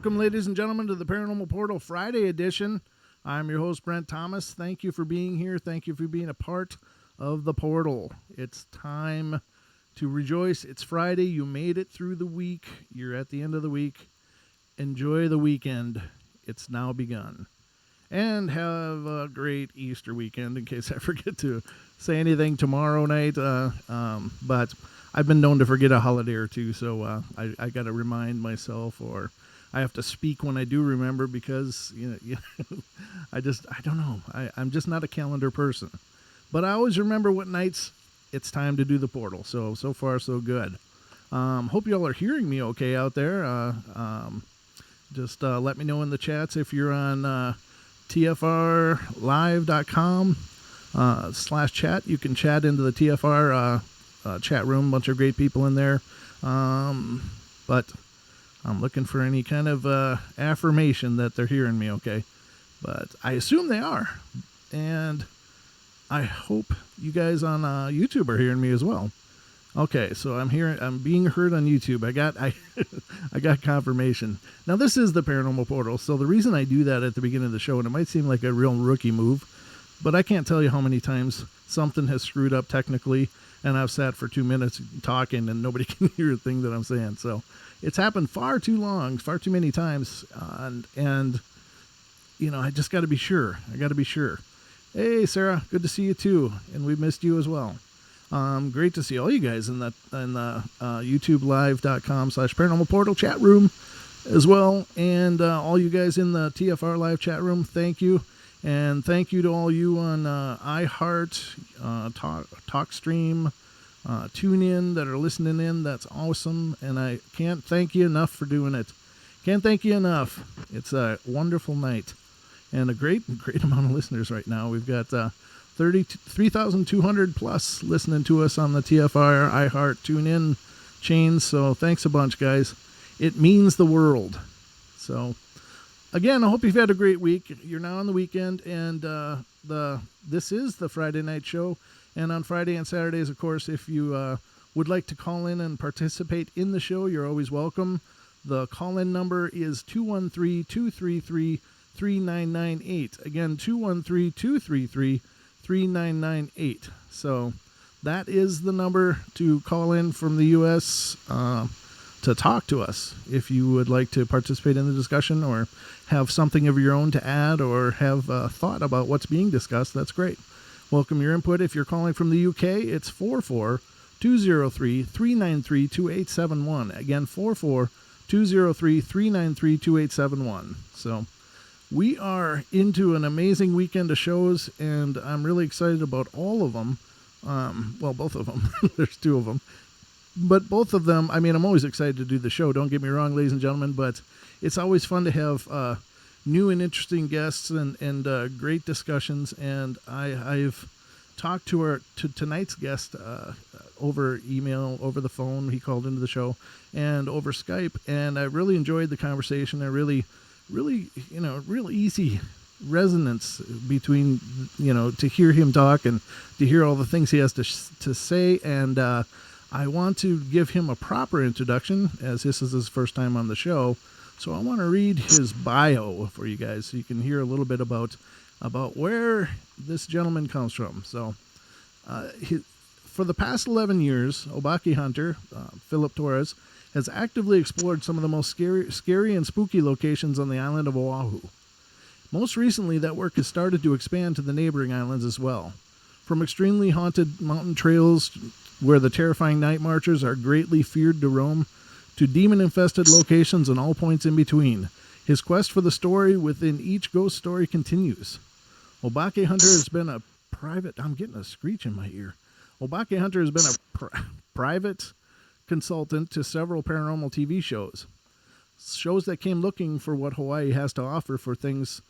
Welcome, ladies and gentlemen, to the Paranormal Portal Friday edition. I'm your host, Brent Thomas. Thank you for being here. Thank you for being a part of the portal. It's time to rejoice. It's Friday. You made it through the week. You're at the end of the week. Enjoy the weekend. It's now begun. And have a great Easter weekend, in case I forget to say anything tomorrow night. But I've been known to forget a holiday or two, so I got to remind myself, or I have to speak when I do remember, because I don't know. I'm just not a calendar person. But I always remember what nights it's time to do the portal. So far, so good. Hope you all are hearing me okay out there. Just let me know in the chats if you're on tfrlive.com /chat. You can chat into the TFR chat room. Bunch of great people in there. But I'm looking for any kind of affirmation that they're hearing me okay. But I assume they are. And I hope you guys on YouTube are hearing me as well. Okay, so I'm being heard on YouTube. I got confirmation. Now, this is the Paranormal Portal, so the reason I do that at the beginning of the show, and it might seem like a real rookie move, but I can't tell you how many times something has screwed up technically, and I've sat for 2 minutes talking and nobody can hear a thing that I'm saying. So it's happened far too many times, and I just got to be sure. I got to be sure. Hey, Sarah, good to see you too, and we missed you as well. Great to see all you guys in the YouTubelive.com /paranormal portal chat room as well. And all you guys in the TFR live chat room, thank you. And thank you to all you on iHeart, TalkStream, TuneIn that are listening in. That's awesome. And I can't thank you enough for doing it. Can't thank you enough. It's a wonderful night and a great amount of listeners right now. We've got 3,200 plus listening to us on the TFR, iHeart, TuneIn chains. So thanks a bunch, guys. It means the world. So again, I hope you've had a great week. You're now on the weekend, and this is the Friday night show. And on Friday and Saturdays, of course, if you would like to call in and participate in the show, you're always welcome. The call-in number is 213-233-3998. Again, 213-233-3998. So that is the number to call in from the U.S. To talk to us if you would like to participate in the discussion or have something of your own to add or have a thought about what's being discussed. That's great. Welcome your input. If you're calling from the UK, it's 44-203-393-2871. Again, 44-203-393-2871. So we are into an amazing weekend of shows, and I'm really excited about all of them. Well, both of them. There's two of them. But both of them, I'm always excited to do the show. Don't get me wrong, ladies and gentlemen, but it's always fun to have new and interesting guests and great discussions. And I've talked to tonight's guest over email, over the phone. He called into the show, and over Skype. And I really enjoyed the conversation. I really, real easy resonance between, to hear him talk and to hear all the things he has to say. And I want to give him a proper introduction, as this is his first time on the show. So I want to read his bio for you guys so you can hear a little bit about where this gentleman comes from. So for the past 11 years, Obake Hunter, Philip Torres, has actively explored some of the most scary and spooky locations on the island of Oahu. Most recently, that work has started to expand to the neighboring islands as well. From extremely haunted mountain trails where the terrifying night marchers are greatly feared to roam, to demon-infested locations and all points in between, his quest for the story within each ghost story continues. Obake Hunter has been a private... I'm getting a screech in my ear. Obake Hunter has been a private consultant to several paranormal TV shows. Shows that came looking for what Hawaii has to offer for things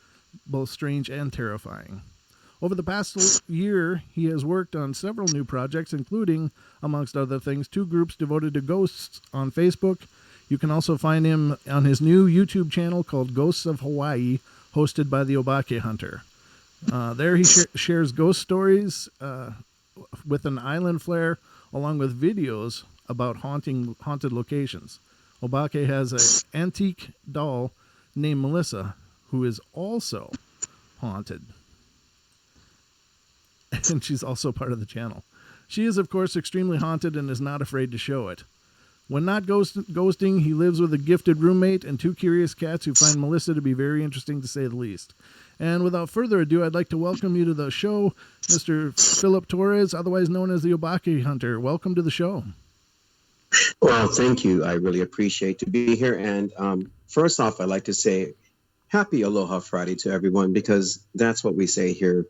both strange and terrifying. Over the past year, he has worked on several new projects, including, amongst other things, 2 groups devoted to ghosts on Facebook. You can also find him on his new YouTube channel called Ghosts of Hawaii, hosted by the Obake Hunter. There he shares ghost stories with an island flair, along with videos about haunted locations. Obake has an antique doll named Melissa, who is also haunted. And she's also part of the channel. She is, of course, extremely haunted and is not afraid to show it. When not ghosting, he lives with a gifted roommate and 2 curious cats who find Melissa to be very interesting, to say the least. And without further ado, I'd like to welcome you to the show, Mr. Philip Torres, otherwise known as the Obake Hunter. Welcome to the show. Well, thank you. I really appreciate to be here. And first off, I'd like to say happy Aloha Friday to everyone, because that's what we say here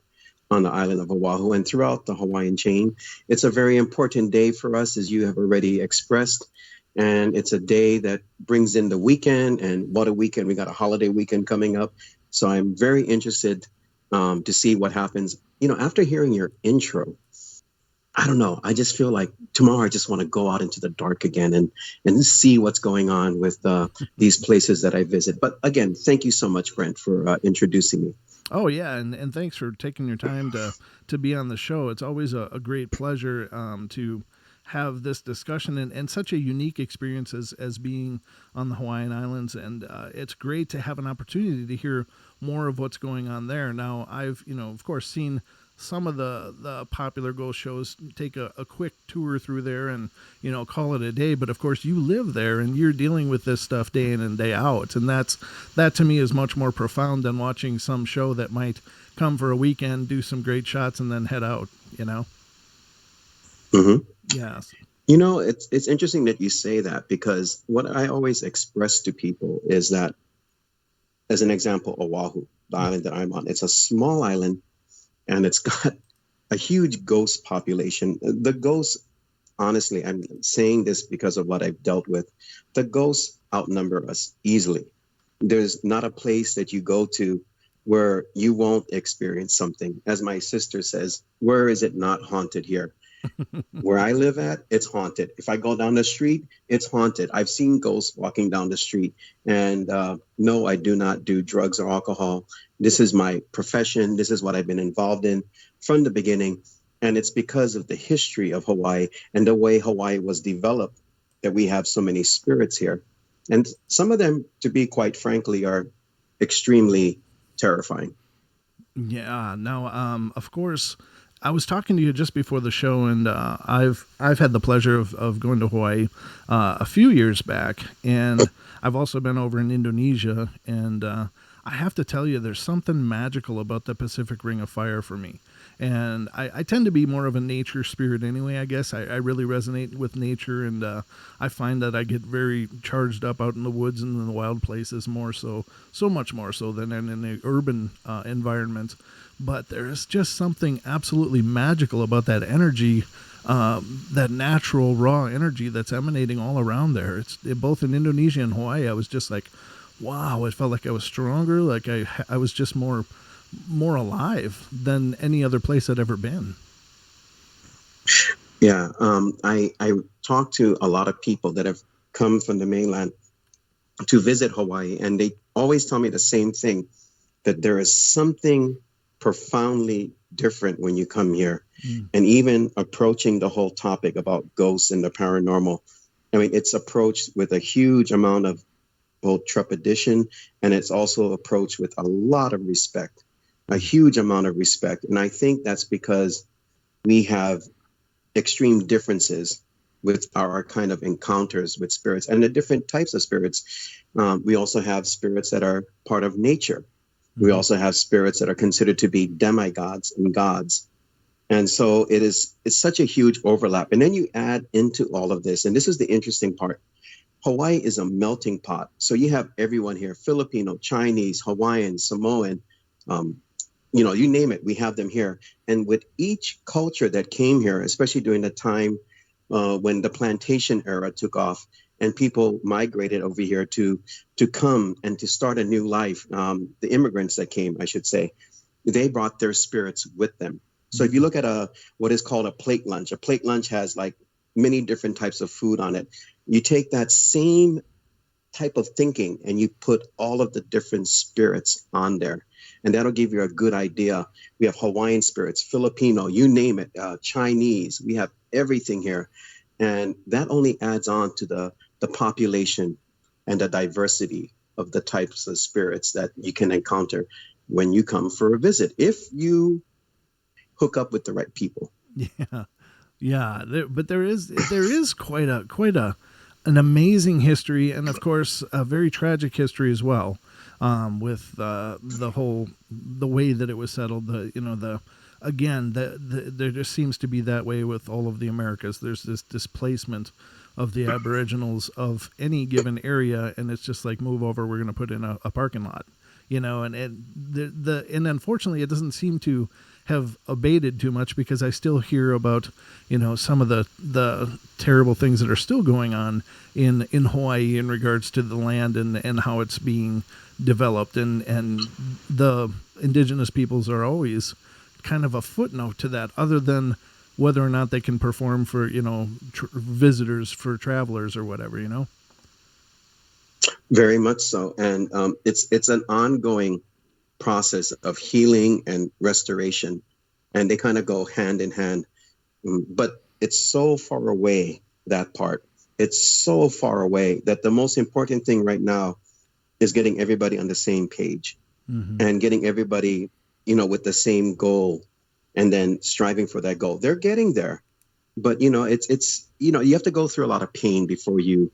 on the island of Oahu and throughout the Hawaiian chain. It's a very important day for us, as you have already expressed. And it's a day that brings in the weekend. And what a weekend. We got a holiday weekend coming up. So I'm very interested to see what happens. You know, after hearing your intro, I don't know. I just feel like tomorrow I just want to go out into the dark again and see what's going on with these places that I visit. But again, thank you so much, Brent, for introducing me. Oh, yeah, and thanks for taking your time to be on the show. It's always a great pleasure to have this discussion and such a unique experience as being on the Hawaiian Islands. And it's great to have an opportunity to hear more of what's going on there. Now, I've, of course, seen some of the popular ghost shows take a quick tour through there and, call it a day. But of course you live there and you're dealing with this stuff day in and day out. And that to me is much more profound than watching some show that might come for a weekend, do some great shots and then head out, Mm-hmm. Yes. It's interesting that you say that, because what I always express to people is that, as an example, Oahu, the island that I'm on, it's a small island. And it's got a huge ghost population. The ghosts, honestly, I'm saying this because of what I've dealt with. The ghosts outnumber us easily. There's not a place that you go to where you won't experience something. As my sister says, where is it not haunted here? Where I live at, it's haunted. If I go down the street, it's haunted. I've seen ghosts walking down the street. And no, I do not do drugs or alcohol. This is my profession. This is what I've been involved in from the beginning. And it's because of the history of Hawaii and the way Hawaii was developed that we have so many spirits here. And some of them, to be quite frankly, are extremely terrifying. Yeah. Now, of course, I was talking to you just before the show, and I've had the pleasure of going to Hawaii a few years back, and I've also been over in Indonesia, and I have to tell you, there's something magical about the Pacific Ring of Fire for me. And I tend to be more of a nature spirit anyway, I guess. I really resonate with nature, and I find that I get very charged up out in the woods and in the wild places so much more so than in the urban environment. But there is just something absolutely magical about that energy, that natural raw energy that's emanating all around there. It's both in Indonesia and Hawaii. I was just like, wow, it felt like I was stronger, like I was just more alive than any other place I'd ever been. Yeah, I talked to a lot of people that have come from the mainland to visit Hawaii, and they always tell me the same thing, that there is something profoundly different when you come here. And even approaching the whole topic about ghosts and the paranormal, I mean, it's approached with a huge amount of both trepidation, and it's also approached with a lot of respect, a huge amount of respect. And I think that's because we have extreme differences with our kind of encounters with spirits and the different types of spirits. We also have spirits that are part of nature. We also have spirits that are considered to be demigods and gods. And so it's such a huge overlap. And then you add into all of this, and this is the interesting part. Hawaii is a melting pot. So you have everyone here, Filipino, Chinese, Hawaiian, Samoan, you name it, we have them here. And with each culture that came here, especially during the time when the plantation era took off, and people migrated over here to come and to start a new life. The immigrants that came, I should say, they brought their spirits with them. So if you look at what is called a plate lunch has like many different types of food on it. You take that same type of thinking and you put all of the different spirits on there. And that'll give you a good idea. We have Hawaiian spirits, Filipino, you name it, Chinese. We have everything here. And that only adds on to the population and the diversity of the types of spirits that you can encounter when you come for a visit, if you hook up with the right people. Yeah, yeah. But there is quite a an amazing history, and of course a very tragic history as well. With the way that it was settled, there just seems to be that way with all of the Americas. There's this displacement of the Aboriginals of any given area, and it's just like, move over, we're going to put in a parking lot, and unfortunately it doesn't seem to have abated too much, because I still hear about some of the terrible things that are still going on in Hawaii in regards to the land and how it's being developed, and the indigenous peoples are always kind of a footnote to that, other than whether or not they can perform for visitors, for travelers or whatever. Very much so. And it's an ongoing process of healing and restoration, and they kind of go hand in hand. But it's so far away, that part. It's so far away that the most important thing right now is getting everybody on the same page, and getting everybody, with the same goal, and then striving for that goal. They're getting there, but it's you have to go through a lot of pain before you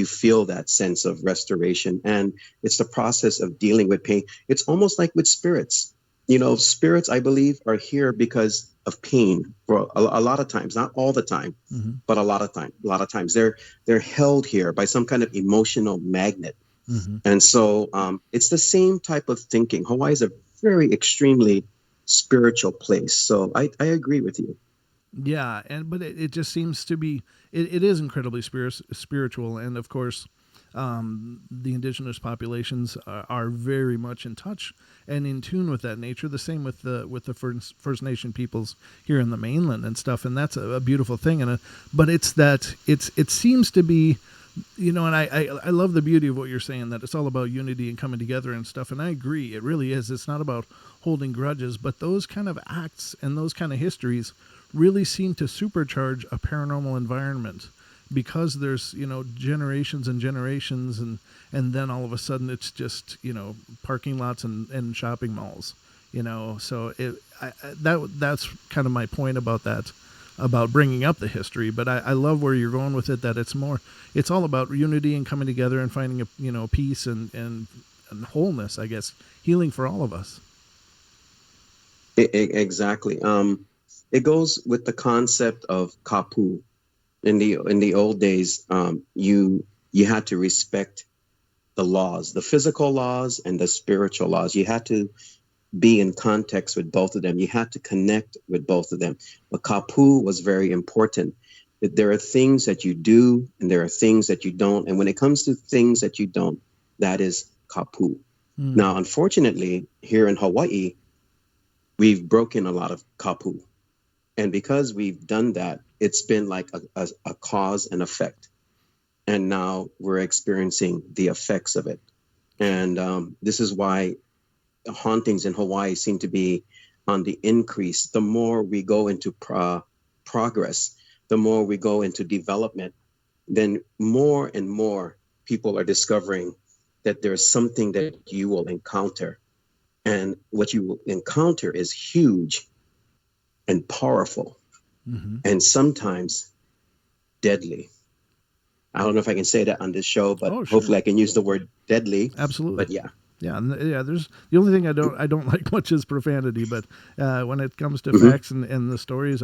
feel that sense of restoration. And it's the process of dealing with pain. It's almost like with spirits. Spirits, I believe, are here because of pain for a lot of times, not all the time, but a lot of times they're held here by some kind of emotional magnet. And so it's the same type of thinking. Hawaii is a very extremely spiritual place. So I agree with you. Yeah, but it just seems to be, it is incredibly spiritual, and of course, the indigenous populations are very much in touch and in tune with that nature. The same with the First Nation peoples here in the mainland and stuff, and that's a beautiful thing. But it seems to be, and I love the beauty of what you're saying, that it's all about unity and coming together and stuff. And I agree, it really is. It's not about holding grudges, but those kind of acts and those kind of histories really seem to supercharge a paranormal environment, because there's generations and generations, and then all of a sudden it's just parking lots and shopping malls, so that's kind of my point about that, about bringing up the history. But I love where you're going with it, that it's all about unity and coming together and finding a peace and wholeness, I guess, healing for all of us. Exactly. It goes with the concept of kapu. In the old days, you had to respect the laws, the physical laws and the spiritual laws. You had to be in context with both of them. You had to connect with both of them. But kapu was very important. That there are things that you do and there are things that you don't. And when it comes to things that you don't, that is kapu. Now, unfortunately, here in Hawaii, we've broken a lot of kapu. And because we've done that, it's been like a cause and effect. And now we're experiencing the effects of it. And this is why the hauntings in Hawaii seem to be on the increase. The more we go into progress, the more we go into development, then more and more people are discovering that there's something that you will encounter. And what you will encounter is huge and powerful, and sometimes deadly. I don't know if I can say that on this show, but hopefully I can use the word deadly. Absolutely. But yeah. There's the only thing I don't like much is profanity, but when it comes to facts and the stories,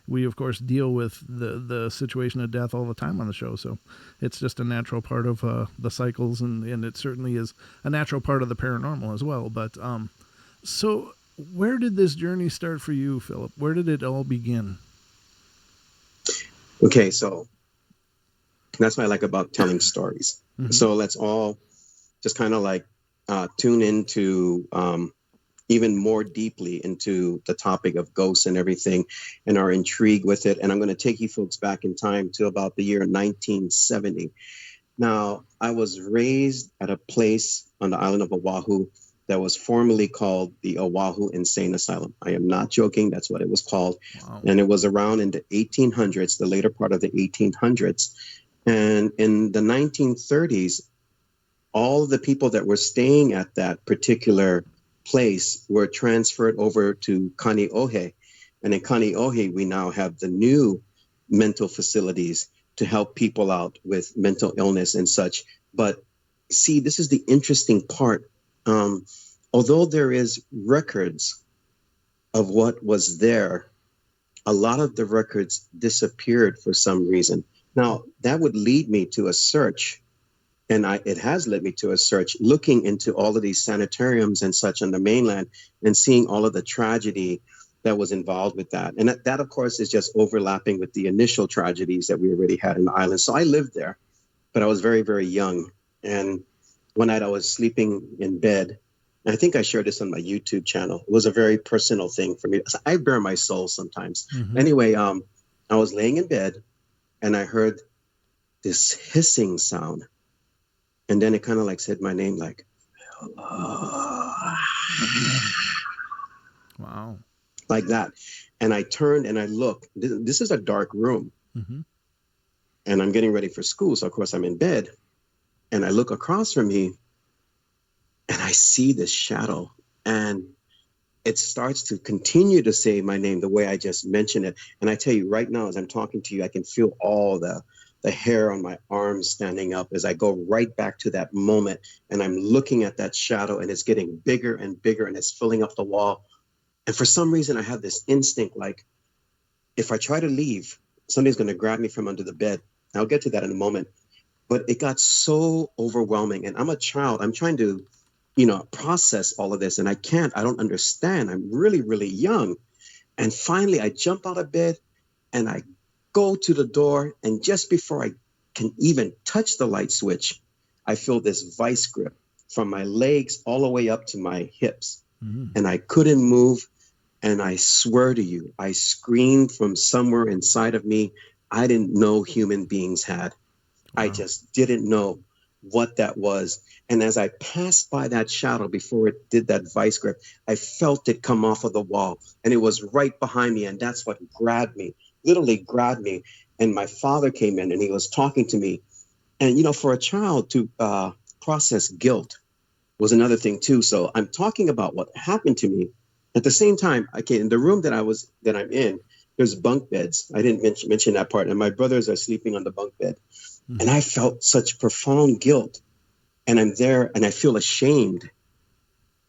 we of course deal with the situation of death all the time on the show. So it's just a natural part of the cycles, and it certainly is a natural part of the paranormal as well. But so where did this journey start for you, Philip? Where did it all begin? Okay, so that's what I like about telling stories. So let's all just kind of like tune into even more deeply into the topic of ghosts and everything, and are intrigued with it. And I'm going to take you folks back in time to about the year 1970. Now, I was raised at a place on the island of Oahu that was formerly called the Oahu Insane Asylum. I am not joking. That's what it was called. Wow. And it was around in the 1800s, the later part of the 1800s. And in the 1930s, all the people that were staying at that particular place were transferred over to Kaneohe. And in Kaneohe, we now have the new mental facilities to help people out with mental illness and such. But see, this is the interesting part. Although there is records of what was there, a lot of the records disappeared for some reason. Now, that would lead me to a search, and it has led me to a search looking into all of these sanitariums and such on the mainland and seeing all of the tragedy that was involved with that. And that, of course, is just overlapping with the initial tragedies that we already had in the island. So I lived there, but I was very, very young. And one night I was sleeping in bed. And I think I shared this on my YouTube channel. It was a very personal thing for me. I bare my soul sometimes. Mm-hmm. Anyway, I was laying in bed and I heard this hissing sound. And then it kind of like said my name, like, wow, like that. And I turned and I looked. This is a dark room. Mm-hmm. And I'm getting ready for school. So, of course, I'm in bed. And I look across from me and I see this shadow. And it starts to continue to say my name the way I just mentioned it. And I tell you right now, as I'm talking to you, I can feel all the hair on my arms standing up as I go right back to that moment. And I'm looking at that shadow and it's getting bigger and bigger and it's filling up the wall. And for some reason, I have this instinct, like, if I try to leave, somebody's going to grab me from under the bed. I'll get to that in a moment. But it got so overwhelming. And I'm a child. I'm trying to, process all of this. And I can't. I don't understand. I'm really, really young. And finally, I jump out of bed and I go to the door. And just before I can even touch the light switch, I feel this vice grip from my legs all the way up to my hips. Mm-hmm. And I couldn't move. And I swear to you, I screamed from somewhere inside of me I didn't know human beings had. Wow. I just didn't know what that was. And as I passed by that shadow before it did that vice grip, I felt it come off of the wall. And it was right behind me. And that's what grabbed me, literally grabbed me. And my father came in and he was talking to me. And, for a child to process guilt was another thing, too. So I'm talking about what happened to me. At the same time, okay, in the room that I'm in, there's bunk beds. I didn't mention that part. And my brothers are sleeping on the bunk bed. Mm-hmm. And I felt such profound guilt. And I'm there and I feel ashamed.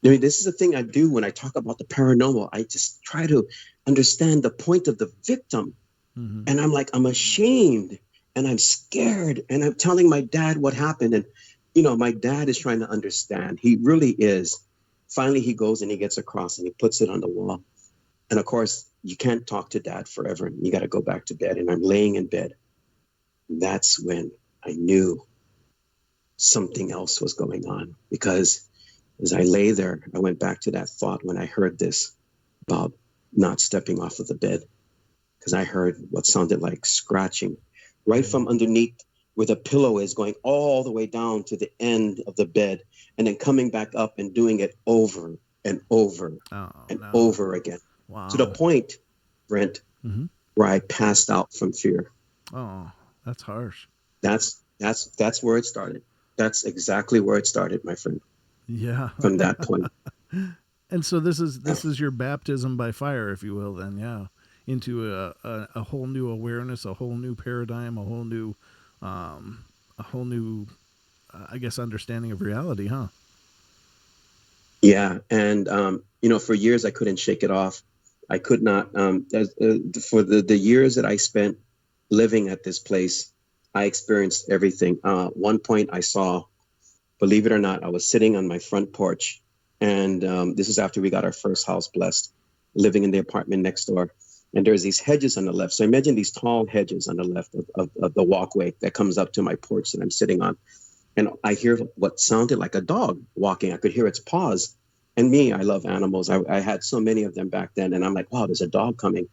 I mean, this is the thing I do when I talk about the paranormal. I just try to understand the point of the victim. Mm-hmm. And I'm like, I'm ashamed and I'm scared. And I'm telling my dad what happened. And, my dad is trying to understand. He really is. Finally, he goes and he gets across and he puts it on the wall. And of course, you can't talk to dad forever. You got to go back to bed. And I'm laying in bed. That's when I knew something else was going on. Because as I lay there, I went back to that thought when I heard this about not stepping off of the bed. Because I heard what sounded like scratching right from underneath where the pillow is, going all the way down to the end of the bed. And then coming back up and doing it over and over over again. Wow. To the point, Brent, mm-hmm. where I passed out from fear. Oh, that's harsh. That's where it started. That's exactly where it started, my friend. Yeah. From that point. And so this is your baptism by fire, if you will, then, yeah, into a whole new awareness, a whole new paradigm, a whole new, I guess, understanding of reality, huh? Yeah. And, for years I couldn't shake it off. I could not, for the years that I spent living at this place, I experienced everything. One point I saw, believe it or not, I was sitting on my front porch. And this is after we got our first house blessed, living in the apartment next door. And there's these hedges on the left. So imagine these tall hedges on the left of the walkway that comes up to my porch that I'm sitting on. And I hear what sounded like a dog walking. I could hear its paws. And me, I love animals. I had so many of them back then. And I'm like, wow, there's a dog coming.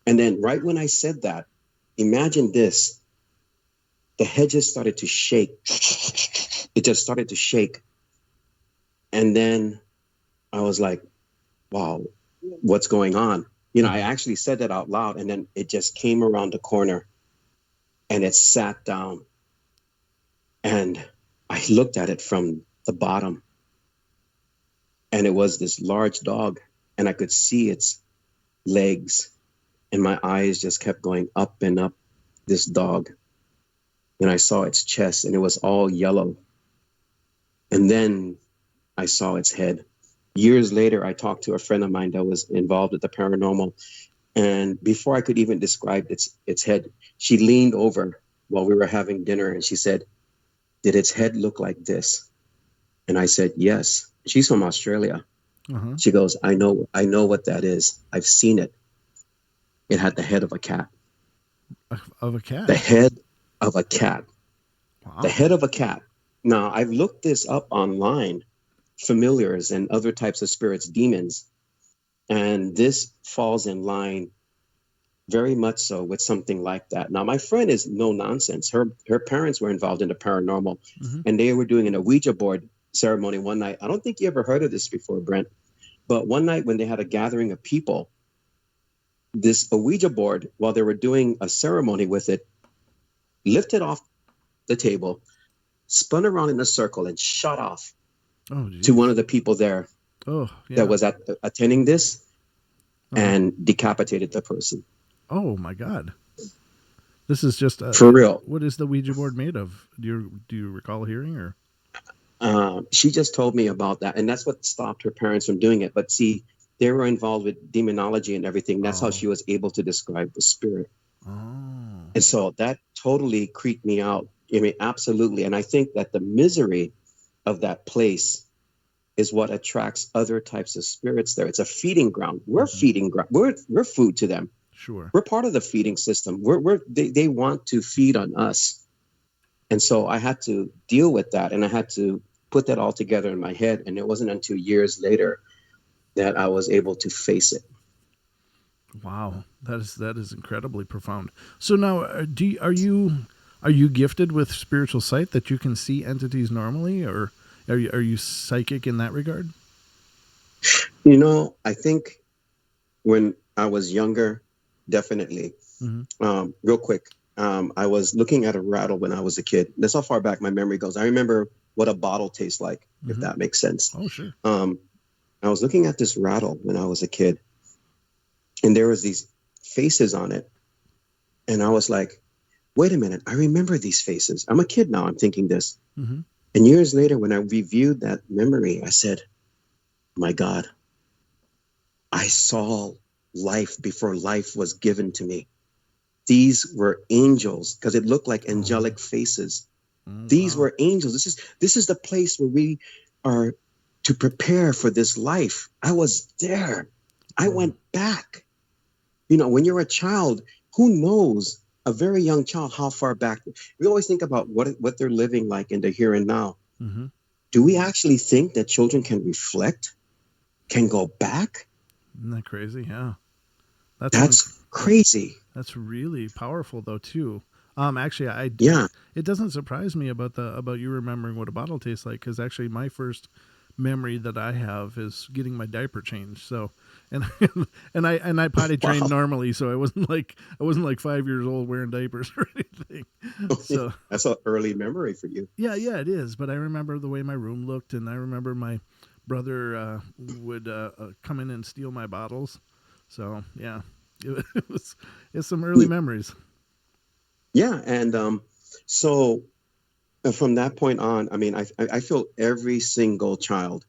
And then right when I said that, imagine this. The hedges started to shake. It just started to shake. And then I was like, wow, what's going on? I actually said that out loud. And then it just came around the corner and it sat down. And I looked at it from the bottom, and it was this large dog, and I could see its legs, and my eyes just kept going up and up this dog. And I saw its chest, and it was all yellow. And then I saw its head. Years later, I talked to a friend of mine that was involved with the paranormal. And before I could even describe its head, she leaned over while we were having dinner and she said, "Did its head look like this?" And I said, "Yes." She's from Australia. Uh-huh. She goes, I know what that is. I've seen it. It had the head of a cat. Of a cat. The head of a cat. Wow. The head of a cat. Now, I've looked this up online, familiars and other types of spirits, demons, and this falls in line very much so with something like that. Now, my friend is no nonsense. Her parents were involved in the paranormal, and they were doing an Ouija board ceremony one night. I don't think you ever heard of this before, Brent, but one night when they had a gathering of people, this Ouija board, while they were doing a ceremony with it, lifted off the table, spun around in a circle, and shot off to one of the people there that was attending this and decapitated the person. Oh my God. This is just for real. What is the Ouija board made of? Do you recall hearing, or? She just told me about that, and that's what stopped her parents from doing it. But see, they were involved with demonology and everything. That's how she was able to describe the spirit. And so that totally creeped me out. I mean, absolutely. And I think that the misery of that place is what attracts other types of spirits there. It's a feeding ground. We're feeding ground. We're food to them. Sure. We're part of the feeding system. They want to feed on us. And so I had to deal with that, and I had to put that all together in my head. And it wasn't until years later that I was able to face it. Wow, that is incredibly profound. So now, are you gifted with spiritual sight that you can see entities normally, or are you psychic in that regard? You know, I think when I was younger, definitely. Real quick, I was looking at a rattle when I was a kid. That's how far back my memory goes. I remember what a bottle tastes like, if that makes sense. Oh, sure. I was looking at this rattle when I was a kid, and there was these faces on it. And I was like, wait a minute, I remember these faces. I'm a kid now, I'm thinking this. And years later, when I reviewed that memory, I said, my God, I saw life before life was given to me. These were angels, because it looked like angelic faces. These were angels. This is the place where we are to prepare for this life. I was there. I went back. You know, when you're a child, who knows, a very young child, how far back? We always think about what they're living like in the here and now. Do we actually think that children can reflect, can go back? Isn't that crazy? Yeah. That's crazy. That's really powerful, though, too. Actually, yeah. It doesn't surprise me about you remembering what a bottle tastes like, because actually my first memory that I have is getting my diaper changed. So, and I potty trained normally, so I wasn't like 5 years old wearing diapers or anything. So that's an early memory for you. Yeah, it is. But I remember the way my room looked, and I remember my brother would come in and steal my bottles. So yeah, it's some early memories. Yeah, and so from that point on, I mean, I feel every single child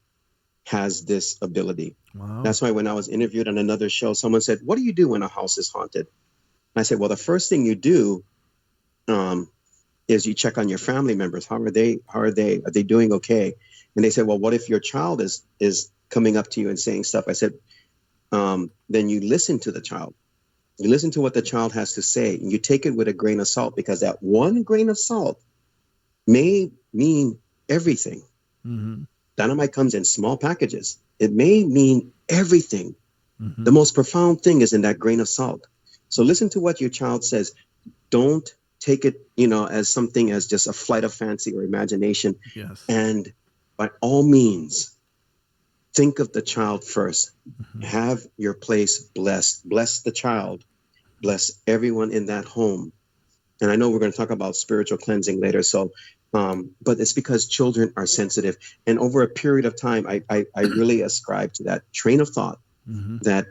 has this ability. Wow. That's why when I was interviewed on another show, someone said, "What do you do when a house is haunted?" And I said, "Well, the first thing you do is you check on your family members. How are they? Are they doing okay?" And they said, "Well, what if your child is coming up to you and saying stuff?" I said, "Then you listen to the child. You listen to what the child has to say, and you take it with a grain of salt, because that one grain of salt may mean everything." Dynamite comes in small packages. It may mean everything. The most profound thing is in that grain of salt. So listen to what your child says. Don't take it, as something as just a flight of fancy or imagination. Yes. And by all means, think of the child first. Have your place blessed. Bless the child. Bless everyone in that home. And I know we're going to talk about spiritual cleansing later. So But it's because children are sensitive. And over a period of time, I really ascribe to that train of thought Mm-hmm. that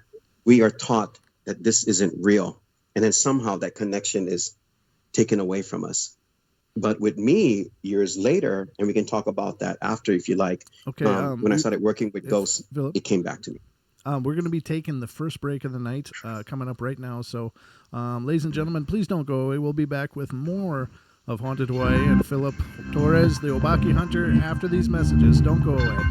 we are taught that this isn't real. And then somehow that connection is taken away from us. But with me, years later, and we can talk about that after if you like, Okay. when I started working with ghosts, Philip, it came back to me. we're going to be taking the first break of the night coming up right now. So, ladies and gentlemen, please don't go away. We'll be back with more of Haunted Hawaii and Philip Torres, the Obake Hunter, after these messages. Don't go away.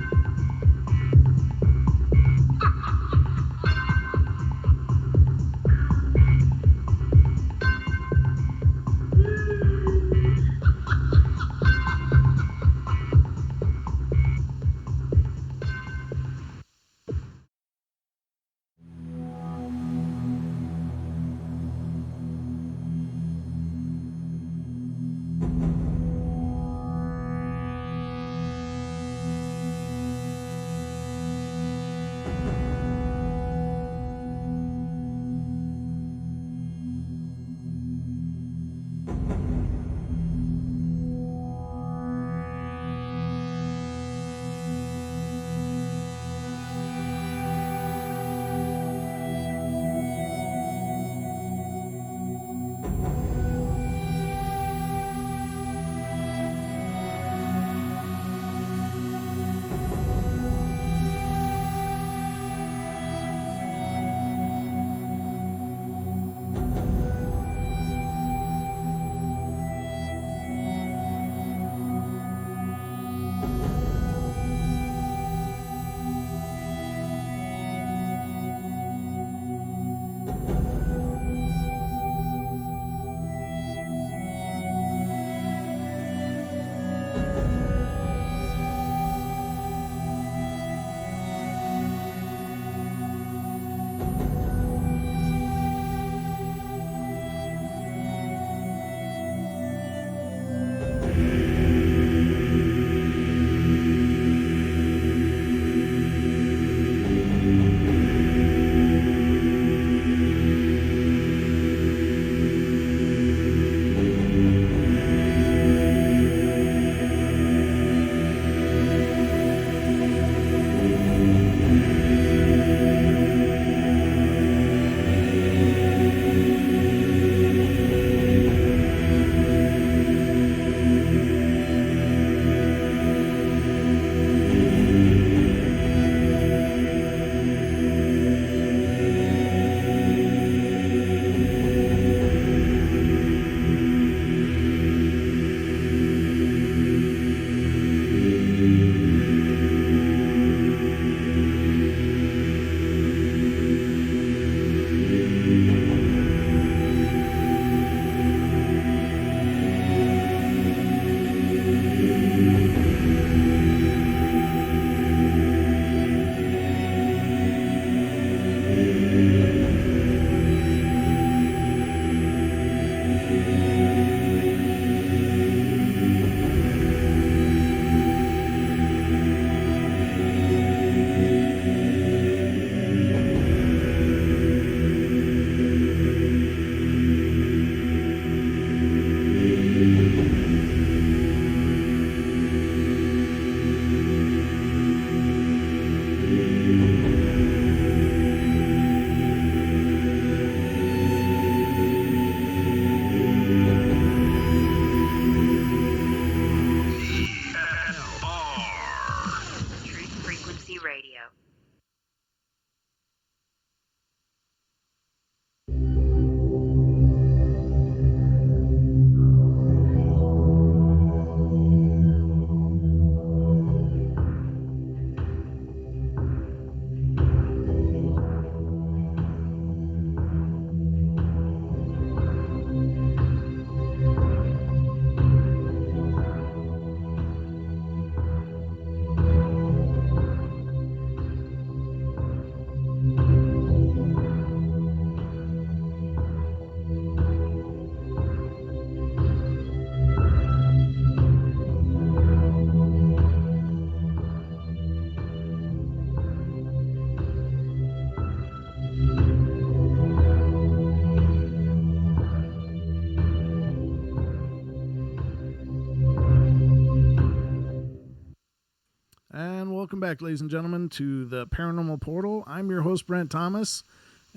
Welcome back, ladies and gentlemen, to the Paranormal Portal. I'm your host, Brent Thomas,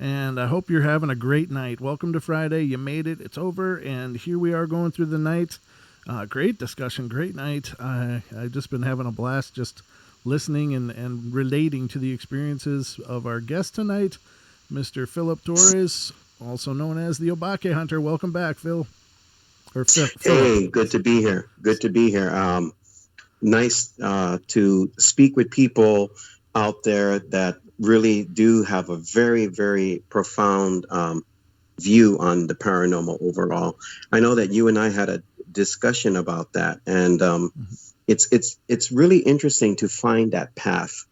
and I hope you're having a great night. Welcome to Friday. You made it. It's over, and here we are going through the night. Great discussion, great night. I've just been having a blast just listening and relating to the experiences of our guest tonight, Mr. Philip Torres, also known as the Obake Hunter. Welcome back, Phil. Hey, good to be here. Good to be here. Nice to speak with people out there that really do have a very, very profound view on the paranormal overall. I know that you and I had a discussion about that, and it's really interesting to find that path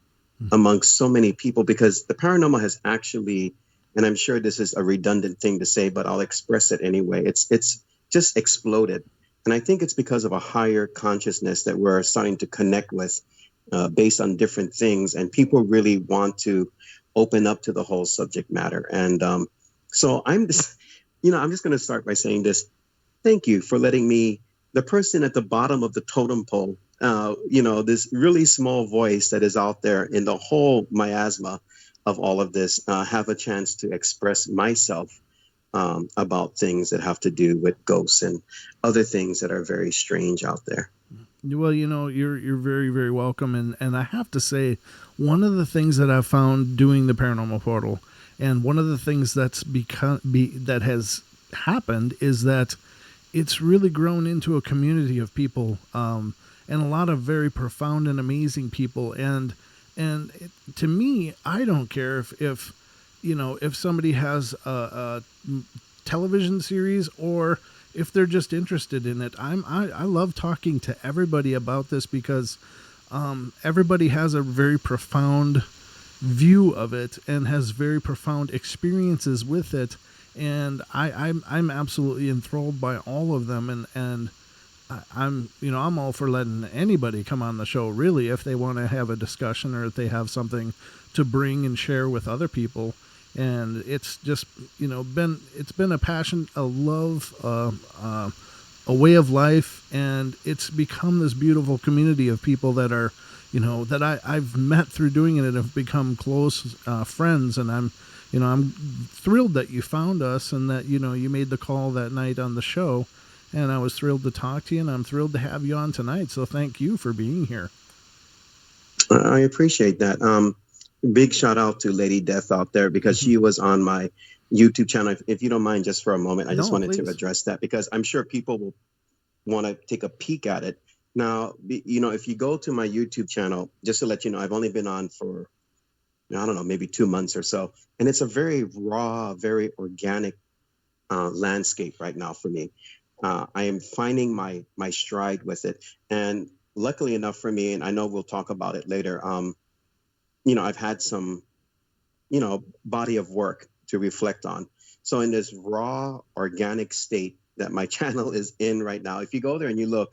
amongst so many people, because the paranormal has actually, and I'm sure this is a redundant thing to say, but I'll express it anyway. It's just exploded. And I think it's because of a higher consciousness that we're starting to connect with based on different things. And people really want to open up to the whole subject matter. And so I'm just going to start by saying this. Thank you for letting me, the person at the bottom of the totem pole, this really small voice that is out there in the whole miasma of all of this, have a chance to express myself about things that have to do with ghosts and other things that are very strange out there. Well, you're very, very welcome. And I have to say, one of the things that I've found doing the Paranormal Portal, and one of the things that has happened, is that it's really grown into a community of people, and a lot of very profound and amazing people. And to me, I don't care if somebody has a television series or if they're just interested in it. I love talking to everybody about this, because everybody has a very profound view of it and has very profound experiences with it. And I'm absolutely enthralled by all of them. And I'm all for letting anybody come on the show, really, if they want to have a discussion or if they have something to bring and share with other people. And it's just, it's been a passion, a love, a way of life. And it's become this beautiful community of people that are, that I've met through doing it and have become close friends. And I'm thrilled that you found us and that, you made the call that night on the show. And I was thrilled to talk to you, and I'm thrilled to have you on tonight. So thank you for being here. I appreciate that. Big shout out to Lady Death out there, because she was on my YouTube channel. If you don't mind, just for a moment, I just wanted to address that, because I'm sure people will want to take a peek at it. Now, if you go to my YouTube channel, just to let you know, I've only been on for, I don't know, maybe 2 months or so. And it's a very raw, very organic landscape right now for me. I am finding my stride with it. And luckily enough for me, and I know we'll talk about it later, I've had some, body of work to reflect on. So in this raw, organic state that my channel is in right now, if you go there and you look,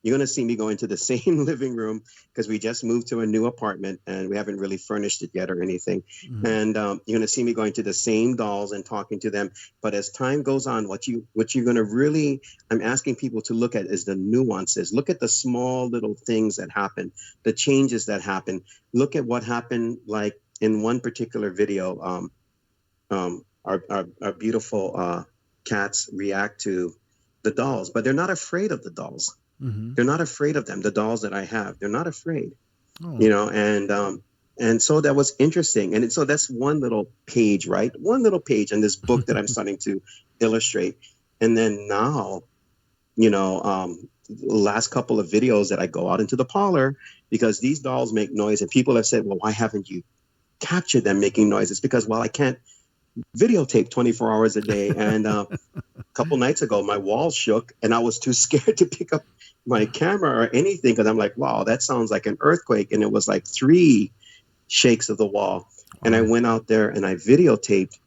you're going to see me go into the same living room, because we just moved to a new apartment and we haven't really furnished it yet or anything. Mm-hmm. And you're going to see me going to the same dolls and talking to them. But as time goes on, what you're going to really, I'm asking people to look at is the nuances. Look at the small little things that happen, the changes that happen. Look at what happened, like in one particular video, our beautiful cats react to the dolls, but they're not afraid of the dolls. Mm-hmm. They're not afraid of them. The dolls that I have, they're not afraid, and so that was interesting. And so that's one little page, right? One little page in this book that I'm starting to illustrate. And then now, the last couple of videos that I go out into the parlor, because these dolls make noise, and people have said, well, why haven't you captured them making noise? It's because, well, I can't videotape 24 hours a day. And a couple nights ago, my wall shook and I was too scared to pick up my camera or anything, because I'm like, wow, that sounds like an earthquake. And it was like 3 shakes of the wall. Wow. And I went out there and I videotaped,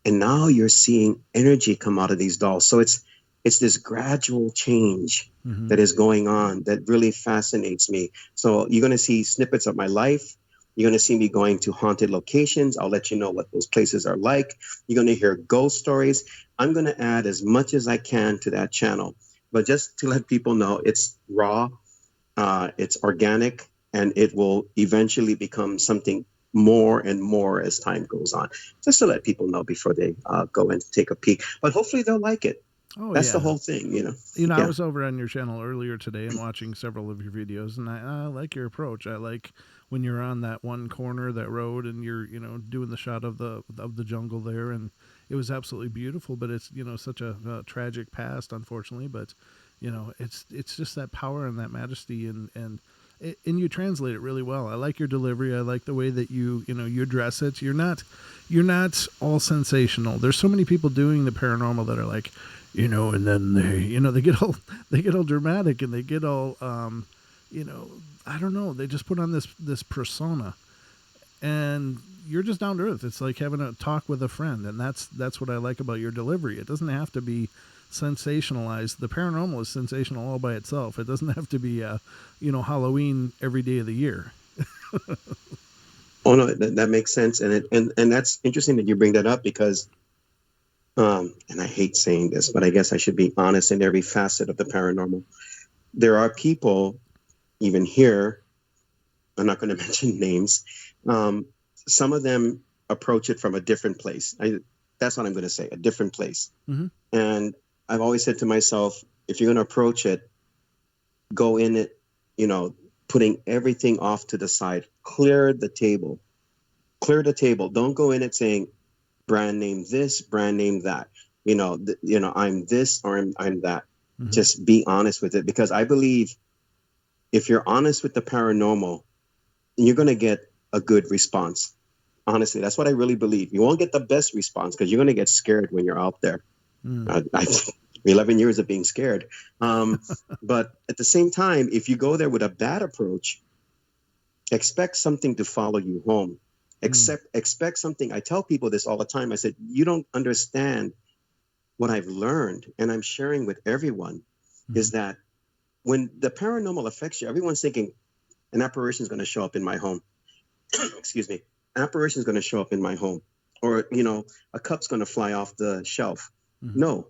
and now you're seeing energy come out of these dolls. So it's this gradual change that is going on that really fascinates me. So you're going to see snippets of my life. You're going to see me going to haunted locations. I'll let you know what those places are like. You're going to hear ghost stories. I'm going to add as much as I can to that channel. But just to let people know, it's raw, it's organic, and it will eventually become something more and more as time goes on. Just to let people know before they go and take a peek. But hopefully they'll like it. Oh That's the yeah. whole thing, you know. I Yeah. was over on your channel earlier today and watching several of your videos, and I like your approach. I like when you're on that one corner of that road and you're doing the shot of the jungle there, and it was absolutely beautiful. But it's such a tragic past, unfortunately. But it's just that power and that majesty, and you translate it really well. I like your delivery. I like the way that you address it. You're not all sensational. There's so many people doing the paranormal that are like, and then they get all dramatic, and they get all I don't know, they just put on this persona, and you're just down to earth. It's like having a talk with a friend, and that's what I like about your delivery. It doesn't have to be sensationalized. The paranormal is sensational all by itself. It doesn't have to be Halloween every day of the year. Oh no, that makes sense, and that's interesting that you bring that up because, and I hate saying this, but I guess I should be honest in every facet of the paranormal. There are people, even here, I'm not going to mention names. Um, some of them approach it from a different place. That's what I'm going to say, a different place. Mm-hmm. And I've always said to myself, if you're going to approach it, go in it, putting everything off to the side, clear the table. Don't go in it saying brand name this, brand name that. I'm this or I'm that. Mm-hmm. Just be honest with it, because I believe if you're honest with the paranormal, you're going to get a good response. Honestly, that's what I really believe. You won't get the best response because you're going to get scared when you're out there. 11 years of being scared. But at the same time, if you go there with a bad approach, expect something to follow you home. Expect something. I tell people this all the time. I said, you don't understand what I've learned, and I'm sharing with everyone, is that when the paranormal affects you, everyone's thinking an apparition is going to show up in my home. Excuse me. An apparition is going to show up in my home, or a cup's going to fly off the shelf. No,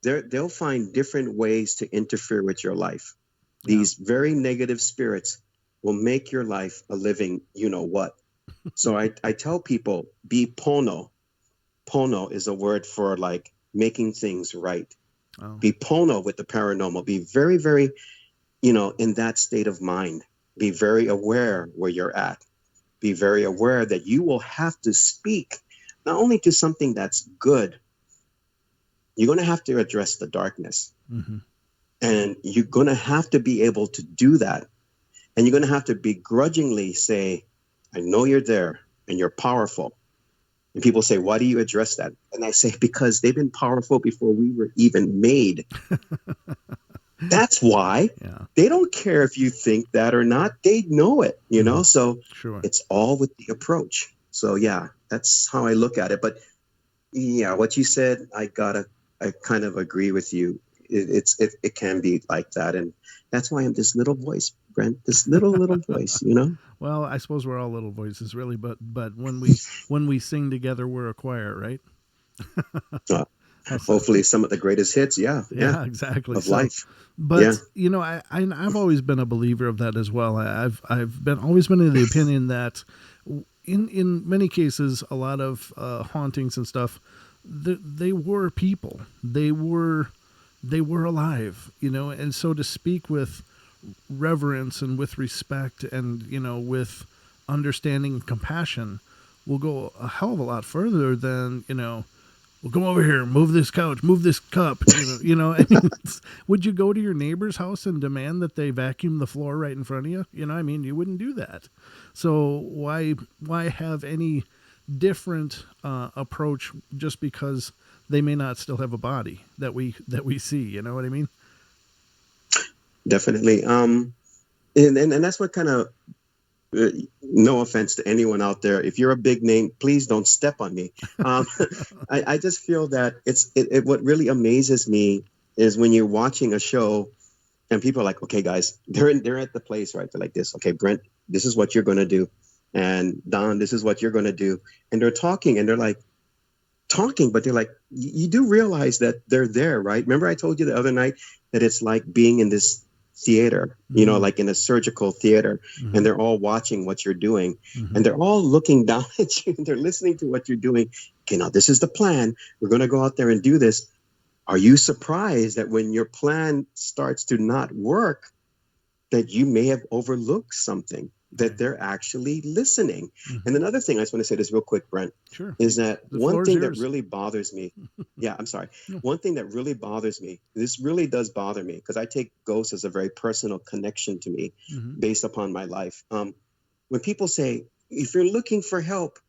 they'll find different ways to interfere with your life. These very negative spirits will make your life a living what. So I tell people, be pono. Pono is a word for like making things right. Oh. Be pono with the paranormal. Be very, very, in that state of mind. Be very aware where you're at. Be very aware that you will have to speak not only to something that's good, you're going to have to address the darkness. Mm-hmm. And you're going to have to be able to do that. And you're going to have to begrudgingly say, I know you're there and you're powerful. And people say, why do you address that? And I say, because they've been powerful before we were even made. That's why. Yeah. They don't care if you think that or not. They know it, So Sure. It's all with the approach. So yeah, that's how I look at it. But yeah, what you said, I kind of agree with you. It can be like that, and that's why I'm this little voice, Brent. This little voice, Well, I suppose we're all little voices, really, but when we sing together, we're a choir, right? Hopefully, some of the greatest hits, yeah, exactly, of life. But I've always been a believer of that as well. I've always been of the opinion that in many cases, a lot of hauntings and stuff, they were people. They were alive, and so to speak with reverence and with respect and with understanding and compassion will go a hell of a lot further than well, come over here, move this couch, move this cup. I mean, would you go to your neighbor's house and demand that they vacuum the floor right in front of you? You wouldn't do that. So why have any different approach just because they may not still have a body that we see? You know what I mean? Definitely. And that's what kind of. No offense to anyone out there. If you're a big name, please don't step on me. I just feel that what really amazes me is when you're watching a show and people are like, okay, guys, they're at the place, right? They're like this. Okay, Brent, this is what you're going to do. And Don, this is what you're going to do. And they're talking and they're like talking, but they're like, you do realize that they're there, right? Remember I told you the other night that it's like being in this theater, like in a surgical theater, and they're all watching what you're doing, and they're all looking down at you, and they're listening to what you're doing. Okay, now this is the plan. We're going to go out there and do this. Are you surprised that when your plan starts to not work, that you may have overlooked something, that they're actually listening? And another thing I just want to say this real quick, Brent, is that one thing that really bothers me. Yeah, I'm sorry. One thing that really bothers me, this really does bother me, because I take ghosts as a very personal connection to me based upon my life. When people say, if you're looking for help,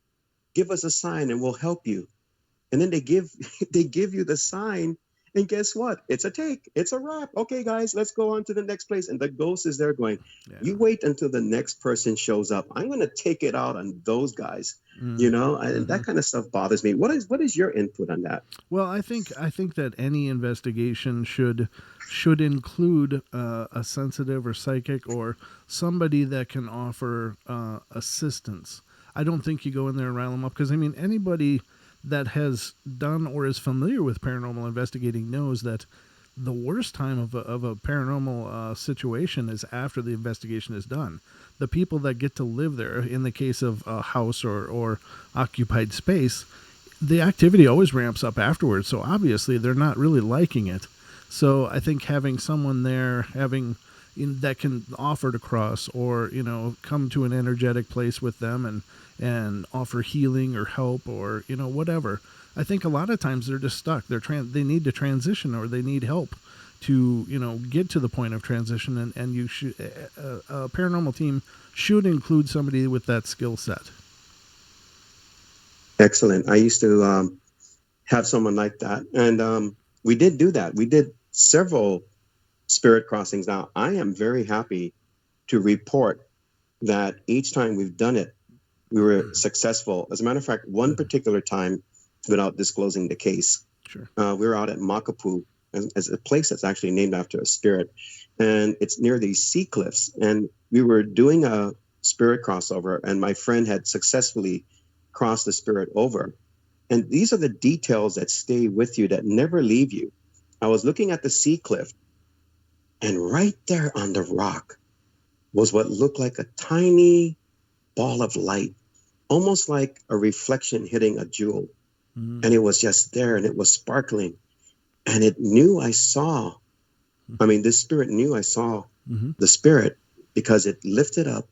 give us a sign and we'll help you. And then they give you the sign. And guess what? It's a take. It's a wrap. Okay, guys, let's go on to the next place. And the ghost is there going, you wait until the next person shows up. I'm going to take it out on those guys, and that kind of stuff bothers me. What is your input on that? Well, I think that any investigation should include a sensitive or psychic or somebody that can offer assistance. I don't think you go in there and rile them up, because, I mean, anybody that has done or is familiar with paranormal investigating knows that the worst time of a paranormal situation is after the investigation is done. The people that get to live there, in the case of a house or occupied space, the activity always ramps up afterwards. So obviously they're not really liking it. So I think having someone there, that can offer to cross or, come to an energetic place with them and offer healing or help or, whatever. I think a lot of times they're just stuck. They need to transition, or they need help to, get to the point of transition. And you should, a paranormal team should include somebody with that skill set. Excellent. I used to have someone like that. And we did do that. We did several spirit crossings. Now, I am very happy to report that each time we've done it, we were successful. As a matter of fact, one particular time, without disclosing the case, we were out at Makapu, as a place that's actually named after a spirit, and it's near these sea cliffs. And we were doing a spirit crossover, and my friend had successfully crossed the spirit over. And these are the details that stay with you, that never leave you. I was looking at the sea cliff, and right there on the rock was what looked like a tiny ball of light, almost like a reflection hitting a jewel. And it was just there, and it was sparkling. And it knew I saw, this spirit knew I saw the spirit, because it lifted up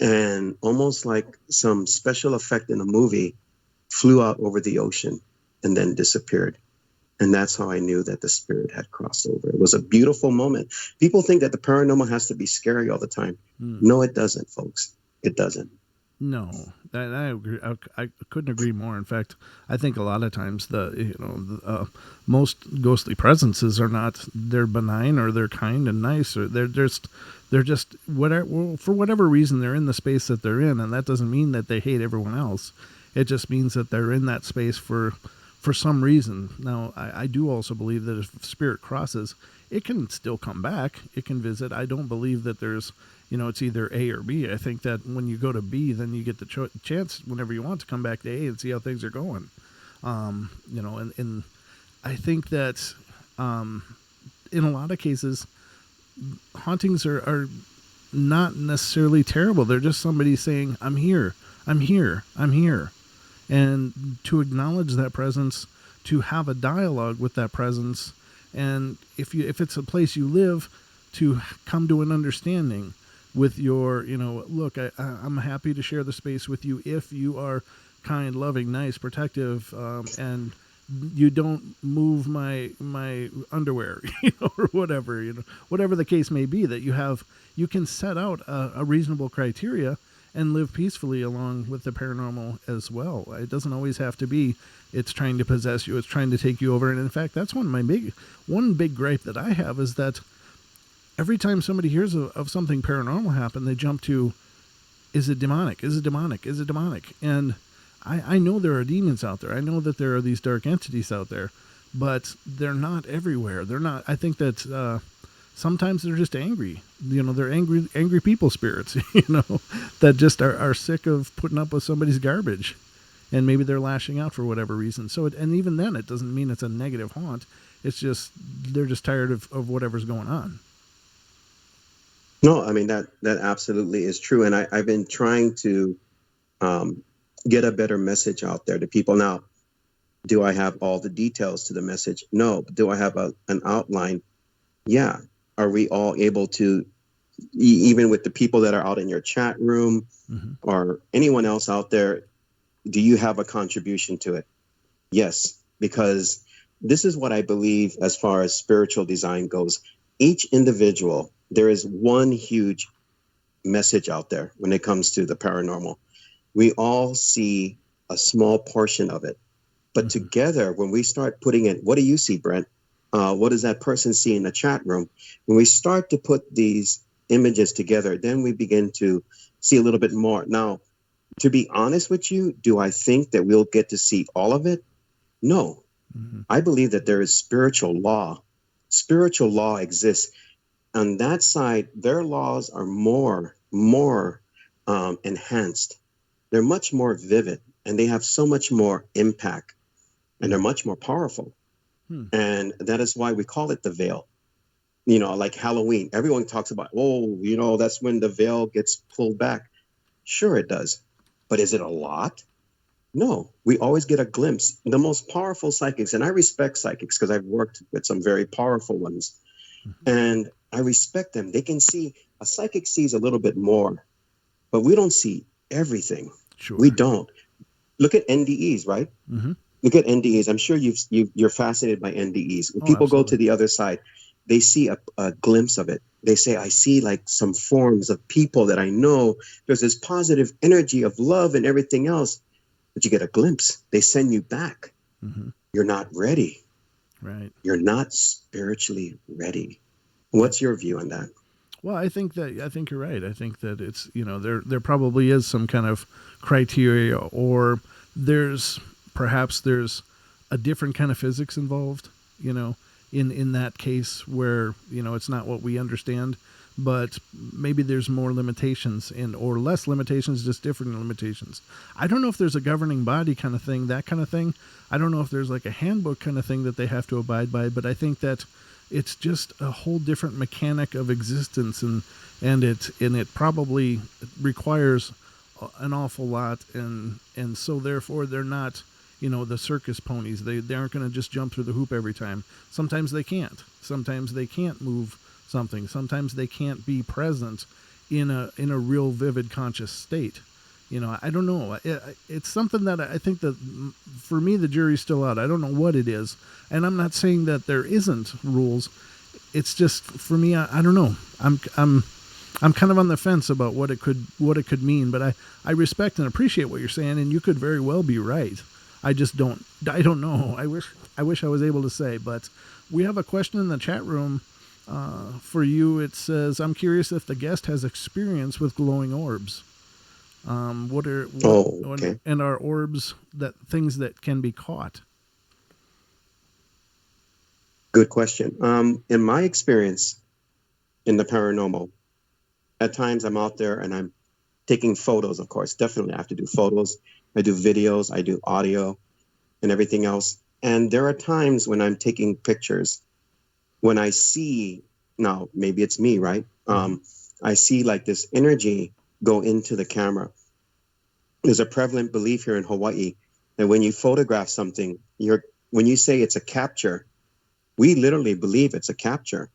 and, almost like some special effect in a movie, flew out over the ocean and then disappeared. And that's how I knew that the spirit had crossed over. It was a beautiful moment. People think that the paranormal has to be scary all the time. No, it doesn't, folks. It doesn't. No, I agree. I couldn't agree more. In fact, I think a lot of times most ghostly presences are not, they're benign, or they're kind and nice, or they're just whatever, for whatever reason they're in the space that they're in, and that doesn't mean that they hate everyone else. It just means that they're in that space for some reason. Now, I do also believe that if spirit crosses, it can still come back. It can visit. I don't believe that there's, it's either A or B. I think that when you go to B, then you get the chance whenever you want to come back to A and see how things are going. And I think that in a lot of cases, hauntings are not necessarily terrible. They're just somebody saying, I'm here, I'm here, I'm here. And to acknowledge that presence, to have a dialogue with that presence, and if it's a place you live, to come to an understanding with your, look, I'm happy to share the space with you if you are kind, loving, nice, protective, and you don't move my underwear, or whatever, whatever the case may be, that you can set out a reasonable criteria and live peacefully along with the paranormal as well. It doesn't always have to be, it's trying to possess you, it's trying to take you over. And in fact, that's one big gripe that I have, is that every time somebody hears of something paranormal happen, they jump to, is it demonic? Is it demonic? Is it demonic? And I know there are demons out there. I know that there are these dark entities out there, but they're not everywhere. They're not, I think that, sometimes they're just angry. They're angry people spirits, that just are sick of putting up with somebody's garbage, and maybe they're lashing out for whatever reason. So, and even then, it doesn't mean it's a negative haunt. It's just, they're just tired of whatever's going on. No, I mean that absolutely is true, and I've been trying to um, get a better message out there to people. Now, do I have all the details to the message? No. Do I have an outline? Yeah. Are we all able to, even with the people that are out in your chat room Hmm. or anyone else out there, do you have a contribution to it? Yes, because this is what I believe as far as spiritual design goes. Each individual, there is one huge message out there when it comes to the paranormal. We all see a small portion of it. But Hmm. together, when we start putting it, what do you see, Brent? What does that person see in the chat room? When we start to put these images together, then we begin to see a little bit more. Now, to be honest with you, do I think that we'll get to see all of it? No. Hmm. I believe that there is spiritual law. Spiritual law exists. On that side, their laws are more enhanced. They're much more vivid, and they have so much more impact, and they're Hmm. much more powerful. Hmm. And that is why we call it the veil. You know, like Halloween, everyone talks about, oh, that's when the veil gets pulled back. Sure, it does. But is it a lot? No, we always get a glimpse. The most powerful psychics, and I respect psychics because I've worked with some very powerful ones, Hmm. and I respect them. They can see, a psychic sees a little bit more, but we don't see everything. We Sure. don't. Look at NDEs, right? Hmm. Look at NDEs. I'm sure you're fascinated by NDEs. When Oh, people go to absolutely. the other side, they see a glimpse of it. They say, I see like some forms of people that I know. There's this positive energy of love and everything else, but you get a glimpse. They send you back. Hmm. You're not ready. Right. You're not spiritually ready. Yeah. What's your view on that? Well, I think you're right. I think that it's there probably is some kind of criteria, or there's there's a different kind of physics involved. You know, in that case where it's not what we understand, but maybe there's more limitations or less limitations, just different limitations. I don't know if there's a governing body kind of thing, that kind of thing. I don't know if there's like a handbook kind of thing that they have to abide by, but I think that it's just a whole different mechanic of existence, and it probably requires an awful lot, and so therefore they're not the circus ponies. They aren't going to just jump through the hoop every time. Sometimes they can't move something. Sometimes they can't be present in a real vivid conscious state. I don't know. It's something that I think that, for me, the jury's still out. I don't know what it is, and I'm not saying that there isn't rules. It's just, for me, I don't know. I'm kind of on the fence about what it could mean, but I respect and appreciate what you're saying, and you could very well be right. I don't know. I wish I was able to say, but we have a question in the chat room for you. It says, I'm curious if the guest has experience with glowing orbs. What are what Oh, okay. and are orbs that things that can be caught? Good question. In my experience in the paranormal, at times I'm out there and I'm taking photos, of course. Definitely I have to do photos. I do videos, I do audio and everything else. And there are times when I'm taking pictures, when I see, now maybe it's me, right? Hmm. I see like this energy go into the camera. There's a prevalent belief here in Hawaii that when you photograph something, when you say it's a capture, we literally believe it's a capture.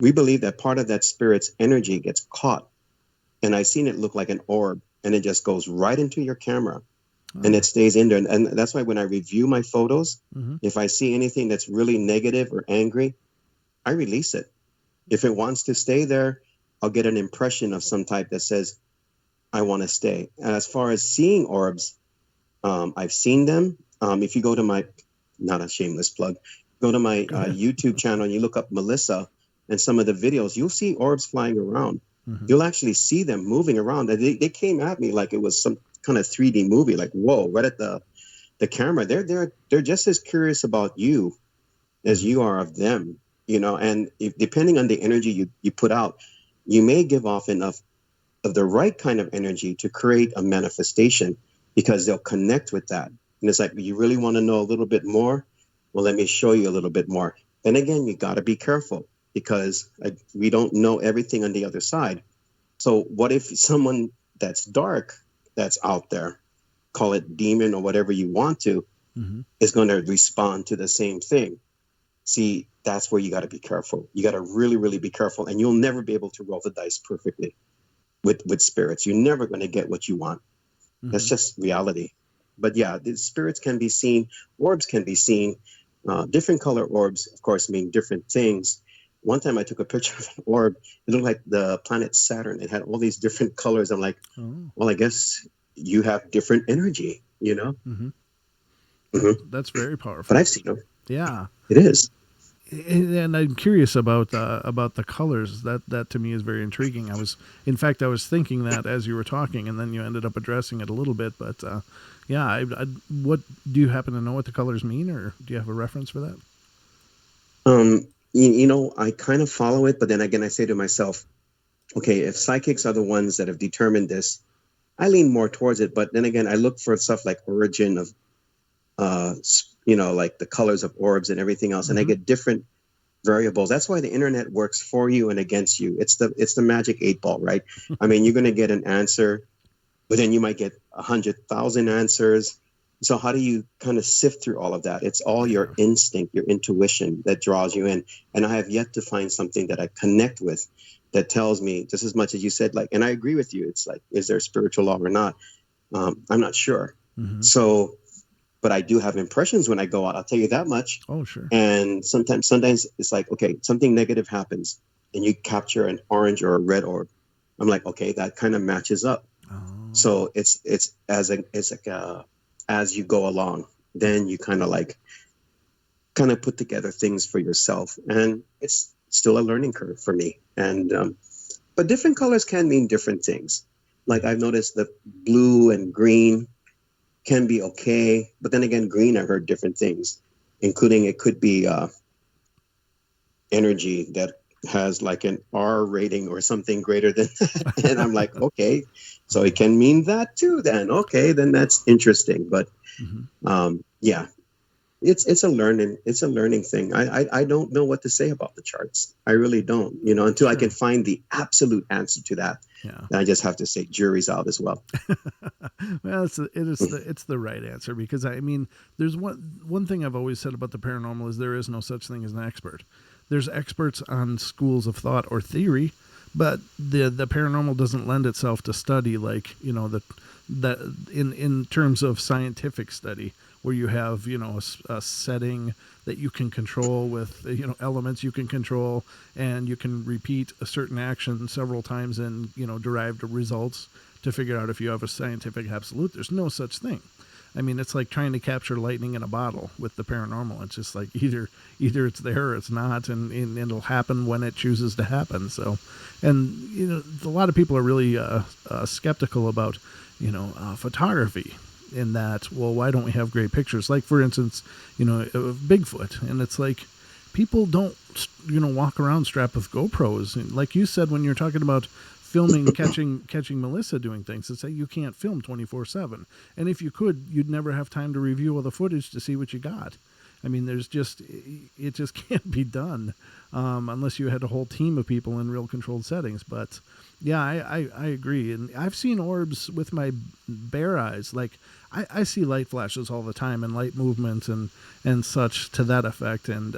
We believe that part of that spirit's energy gets caught. And I've seen it look like an orb, and it just goes right into your camera and it Oh. stays in there. And that's why when I review my photos, Hmm. if I see anything that's really negative or angry, I release it. If it wants to stay there, I'll get an impression of some type that says, I want to stay. And as far as seeing orbs, I've seen them. If you go to my, not a shameless plug, go to my Go ahead. YouTube channel and you look up Melissa and some of the videos, you'll see orbs flying around. Hmm. You'll actually see them moving around. They came at me like it was some kind of 3D movie, like, whoa, right at the camera. They're just as curious about you as Hmm. you are of them, and depending on the energy you put out, you may give off enough of the right kind of energy to create a manifestation because they'll connect with that. And it's like, you really want to know a little bit more? Well, let me show you a little bit more. Then again, you got to be careful because we don't know everything on the other side. So what if someone that's dark, that's out there, call it demon or whatever you want to, is going to respond to the same thing? See, that's where you got to be careful. You got to really, really be careful, and you'll never be able to roll the dice perfectly with spirits. You're never going to get what you want. That's just reality. But yeah, the spirits can be seen, orbs can be seen. Different color orbs, of course, mean different things. One time I took a picture of an orb. It looked like the planet Saturn. It had all these different colors. I'm like, well, I guess you have different energy, you know? That's very powerful. But I've seen them. Yeah. It is. And I'm curious about the colors. That to me is very intriguing. I was thinking that as you were talking, and then you ended up addressing it a little bit. But yeah, what do you happen to know what the colors mean, or do you have a reference for that? You know, I kind of follow it, but then again, I say to myself, okay, if psychics are the ones that have determined this, I lean more towards it. But then again, I look for stuff like origin of, you know, like the colors of orbs and everything else, and I get different variables. That's why the internet works for you and against you. It's the magic 8-ball, right? I mean, you're going to get an answer, but then you might get 100,000 answers. So how do you kind of sift through all of that? It's all your instinct, your intuition that draws you in. And I have yet to find something that I connect with that tells me just as much as you said, like, and I agree with you. It's like, is there a spiritual law or not? I'm not sure. So, but I do have impressions when I go out. I'll tell you that much. Oh, sure. And sometimes it's like, okay, something negative happens and you capture an orange or a red orb. I'm like, okay, that kind of matches up. So it's as you go along, then you kind of put together things for yourself, and it's still a learning curve for me. And but different colors can mean different things. Like I've noticed that blue and green can be okay, but then again, green, I've heard different things, including it could be energy that has like an R rating or something greater than that. And I'm like, okay, so it can mean that too then. Okay, then that's interesting. But yeah, it's a learning thing. I don't know what to say about the charts. I really don't, you know, until I can find the absolute answer to that. Yeah. I just have to say jury's out as well. Well, it's the right answer, because I mean, there's one thing I've always said about the paranormal is there is no such thing as an expert. There's experts on schools of thought or theory, but the paranormal doesn't lend itself to study like, you know, that in terms of scientific study, where you have, you know, a setting that you can control with, you know, elements you can control, and you can repeat a certain action several times and, you know, derive the results to figure out if you have a scientific absolute. There's no such thing. I mean, it's like trying to capture lightning in a bottle with the paranormal. It's just like either it's there or it's not, and it'll happen when it chooses to happen. So, and, you know, a lot of people are really skeptical about, you know, photography, in that, well, why don't we have great pictures? Like, for instance, you know, of Bigfoot. And it's like, people don't, you know, walk around strapped with GoPros. And like you said, when you're talking about filming, catching Melissa doing things, it's like you can't film 24/7. And if you could, you'd never have time to review all the footage to see what you got. I mean, it just can't be done unless you had a whole team of people in real controlled settings. But yeah, I agree. And I've seen orbs with my bare eyes. Like, I see light flashes all the time and light movements and such to that effect. And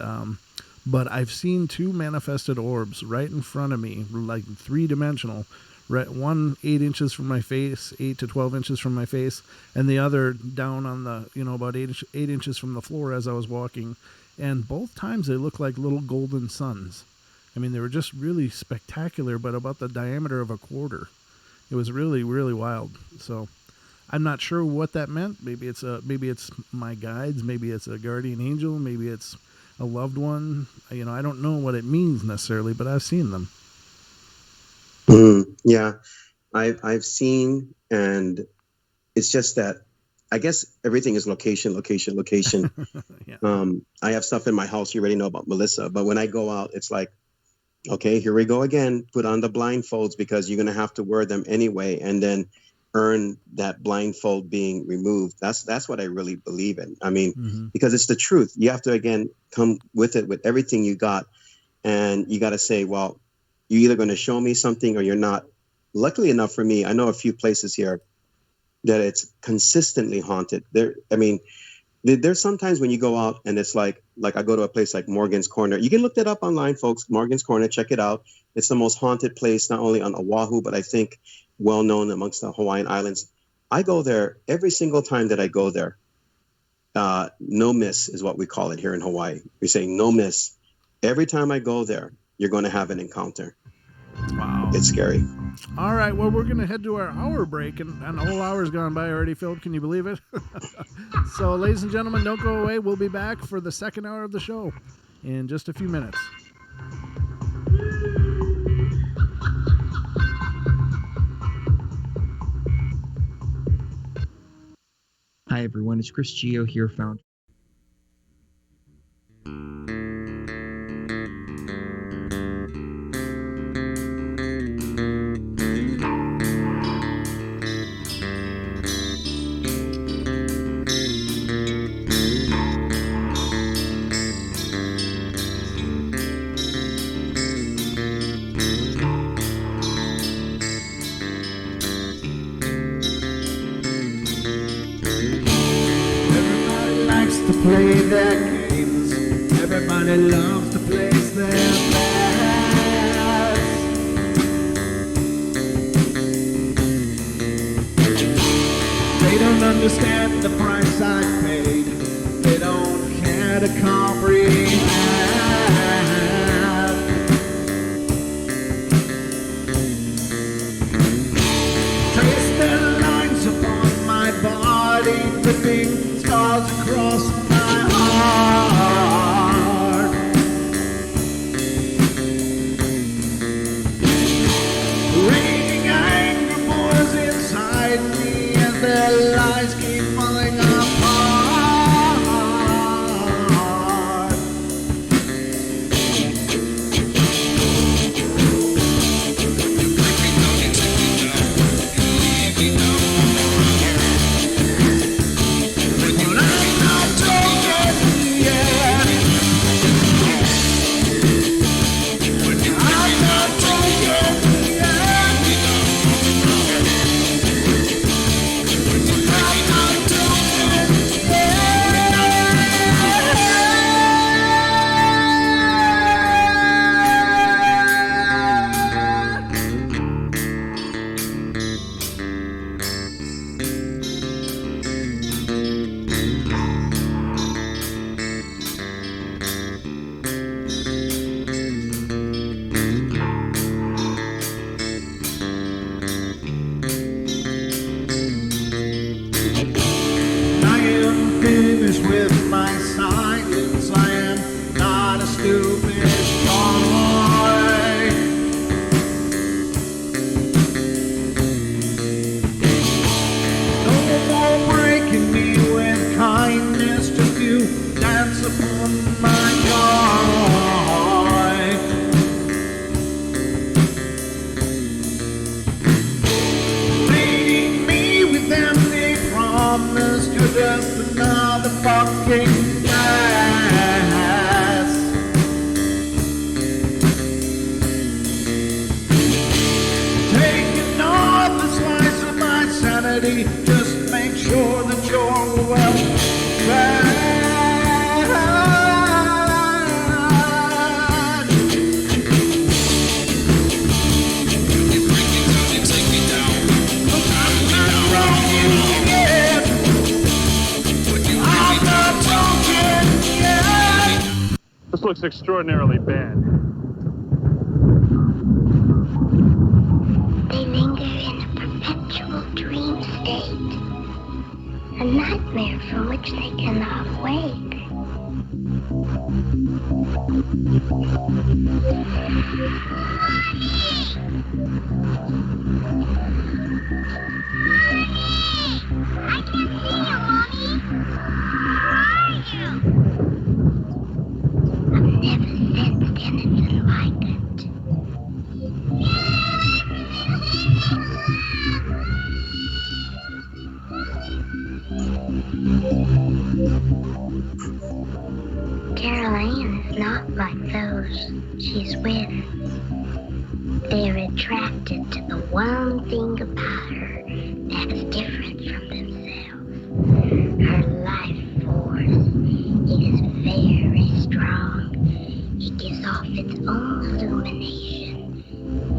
but I've seen two manifested orbs right in front of me, like 3-dimensional. Right, one 8 inches from my face, 8 to 12 inches from my face, and the other down on the, you know, about 8 inches from the floor as I was walking. And both times they looked like little golden suns. I mean, they were just really spectacular, but about the diameter of a quarter. It was really, really wild. So I'm not sure what that meant. Maybe it's my guides. Maybe it's a guardian angel. Maybe it's a loved one. You know, I don't know what it means necessarily, but I've seen them. Yeah, I've seen, and it's just that I guess everything is location. Yeah. I have stuff in my house. You already know about Melissa, but when I go out, it's like, okay, here we go again. Put on the blindfolds, because you're going to have to wear them anyway, and then earn that blindfold being removed. That's what I really believe in. I mean, because it's the truth. You have to, again, come with it with everything you got. and you got to say, well, you're either going to show me something or you're not. Luckily enough for me, I know a few places here that it's consistently haunted. There's sometimes when you go out and it's like I go to a place like Morgan's Corner. You can look that up online, folks. Morgan's Corner, check it out. It's the most haunted place, not only on Oahu, but I think well known amongst the Hawaiian Islands. I go there every single time that I go there. No miss is what we call it here in Hawaii. We say no miss. Every time I go there, you're going to have an encounter. Wow. It's scary. All right. Well, we're going to head to our hour break, and the whole hour's gone by already, Phil. Can you believe it? So, ladies and gentlemen, don't go away. We'll be back for the second hour of the show in just a few minutes. Hi, everyone. It's Chris Gio here, founder. Play their games. Everybody loves to place their bets. They don't understand the price I paid. They don't care to comprehend. Trace their lines upon my body, ripping scars across my heart. Raging anger boils inside me as their lies keep falling apart. With my silence, I am not a stupid boy. No more breaking me with kindness, just you dance upon my joy. Leading me with empty promise, you're just another fucking mess. Taking off the slice of my sanity, just make sure that you're well fed. This looks extraordinarily bad. They linger in a perpetual dream state, a nightmare from which they cannot wake. I can't see you, Mommy. Where are you? I've never sensed anything like it. Carol Ann is not like those she's with. They're attracted to the one thing about her that's different from themselves. Her life force is very strong. It gives off its own illumination.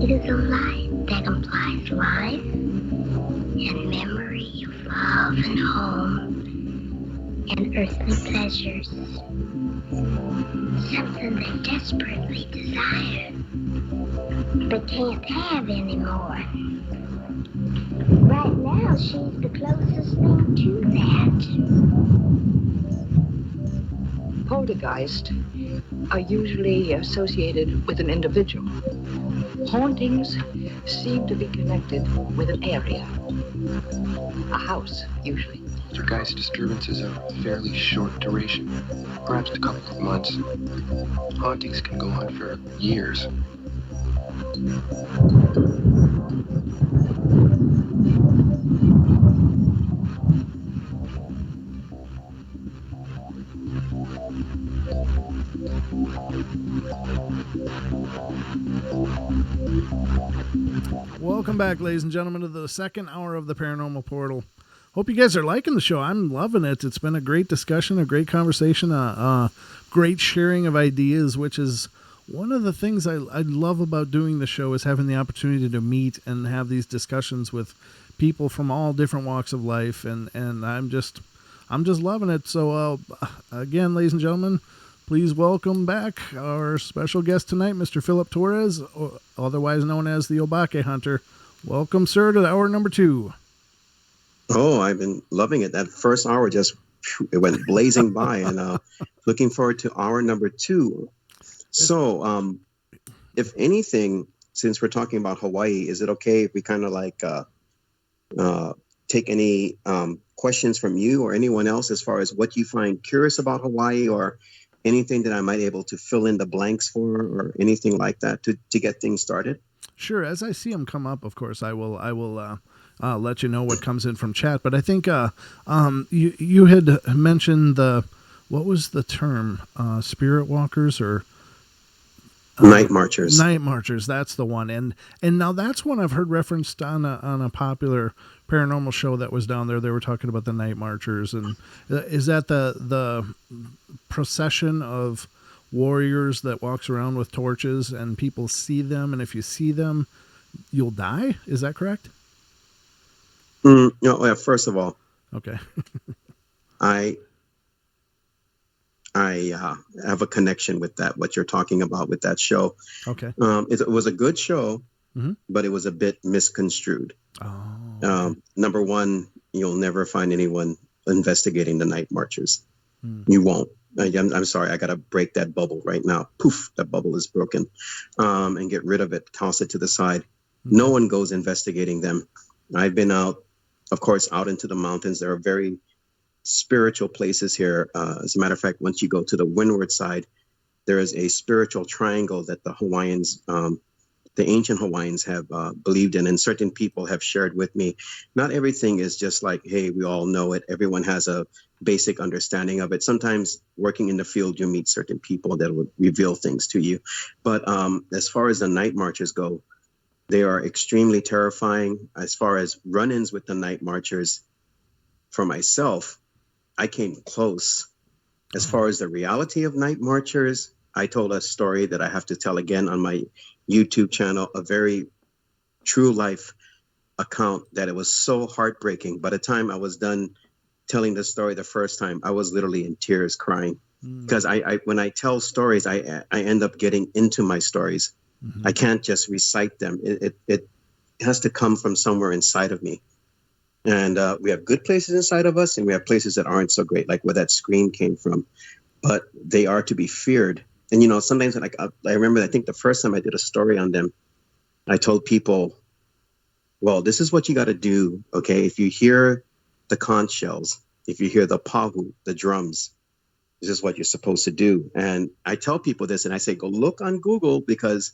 It is a light that implies life and memory of love and home and earthly pleasures. Something they desperately desire, but can't have anymore. Right now, she's the closest thing to that. Poltergeists are usually associated with an individual. Hauntings seem to be connected with an area. A house, usually. Poltergeist disturbances are of fairly short duration, perhaps a couple of months. Hauntings can go on for years. Welcome back, ladies and gentlemen, to the second hour of the Paranormal Portal. Hope you guys are liking the show. I'm loving it. It's been a great discussion, a great conversation, great sharing of ideas, which is one of the things I love about doing the show, is having the opportunity to meet and have these discussions with people from all different walks of life, and I'm just loving it. So again, ladies and gentlemen, please welcome back our special guest tonight, Mr. Philip Torres, otherwise known as the Obake Hunter. Welcome, sir, to hour number 2. Oh, I've been loving it. That first hour just, it went blazing by, and looking forward to hour number 2. So, if anything, since we're talking about Hawaii, is it okay if we kind of like take any questions from you or anyone else as far as what you find curious about Hawaii, or anything that I might be able to fill in the blanks for, or anything like that to get things started? Sure. As I see them come up, of course, I will let you know what comes in from chat. But I think you had mentioned what was the term? Spirit walkers or Night marchers. Night marchers. That's the one. And now that's one I've heard referenced on a popular paranormal show that was down there. They were talking about the night marchers. And is that the procession of warriors that walks around with torches and people see them, and if you see them, you'll die? Is that correct? No, first of all, okay. I have a connection with that, what you're talking about with that show. Okay. It was a good show, mm-hmm. but it was a bit misconstrued. Oh. Number one, you'll never find anyone investigating the night marchers. You won't. I'm sorry, I got to break that bubble right now. Poof, that bubble is broken. And get rid of it, toss it to the side. No one goes investigating them. I've been out, of course, out into the mountains. There are very spiritual places here. As a matter of fact, once you go to the windward side, there is a spiritual triangle that the Hawaiians, the ancient Hawaiians have believed in, and certain people have shared with me. Not everything is just like, hey, we all know it. Everyone has a basic understanding of it. Sometimes working in the field, you meet certain people that will reveal things to you. But as far as the night marchers go, they are extremely terrifying. As far as run-ins with the night marchers, for myself, I came close. As far as the reality of night marchers, I told a story that I have to tell again on my YouTube channel, a very true life account that it was so heartbreaking. By the time I was done telling the story the first time, I was literally in tears crying. Because I when I tell stories, I end up getting into my stories. Mm-hmm. I can't just recite them. It has to come from somewhere inside of me. And we have good places inside of us, and we have places that aren't so great, like where that scream came from. But they are to be feared. And, you know, sometimes like I remember, I think the first time I did a story on them, I told people, well, this is what you got to do. OK, if you hear the conch shells, if you hear the pahu, the drums, this is what you're supposed to do. And I tell people this, and I say, go look on Google, because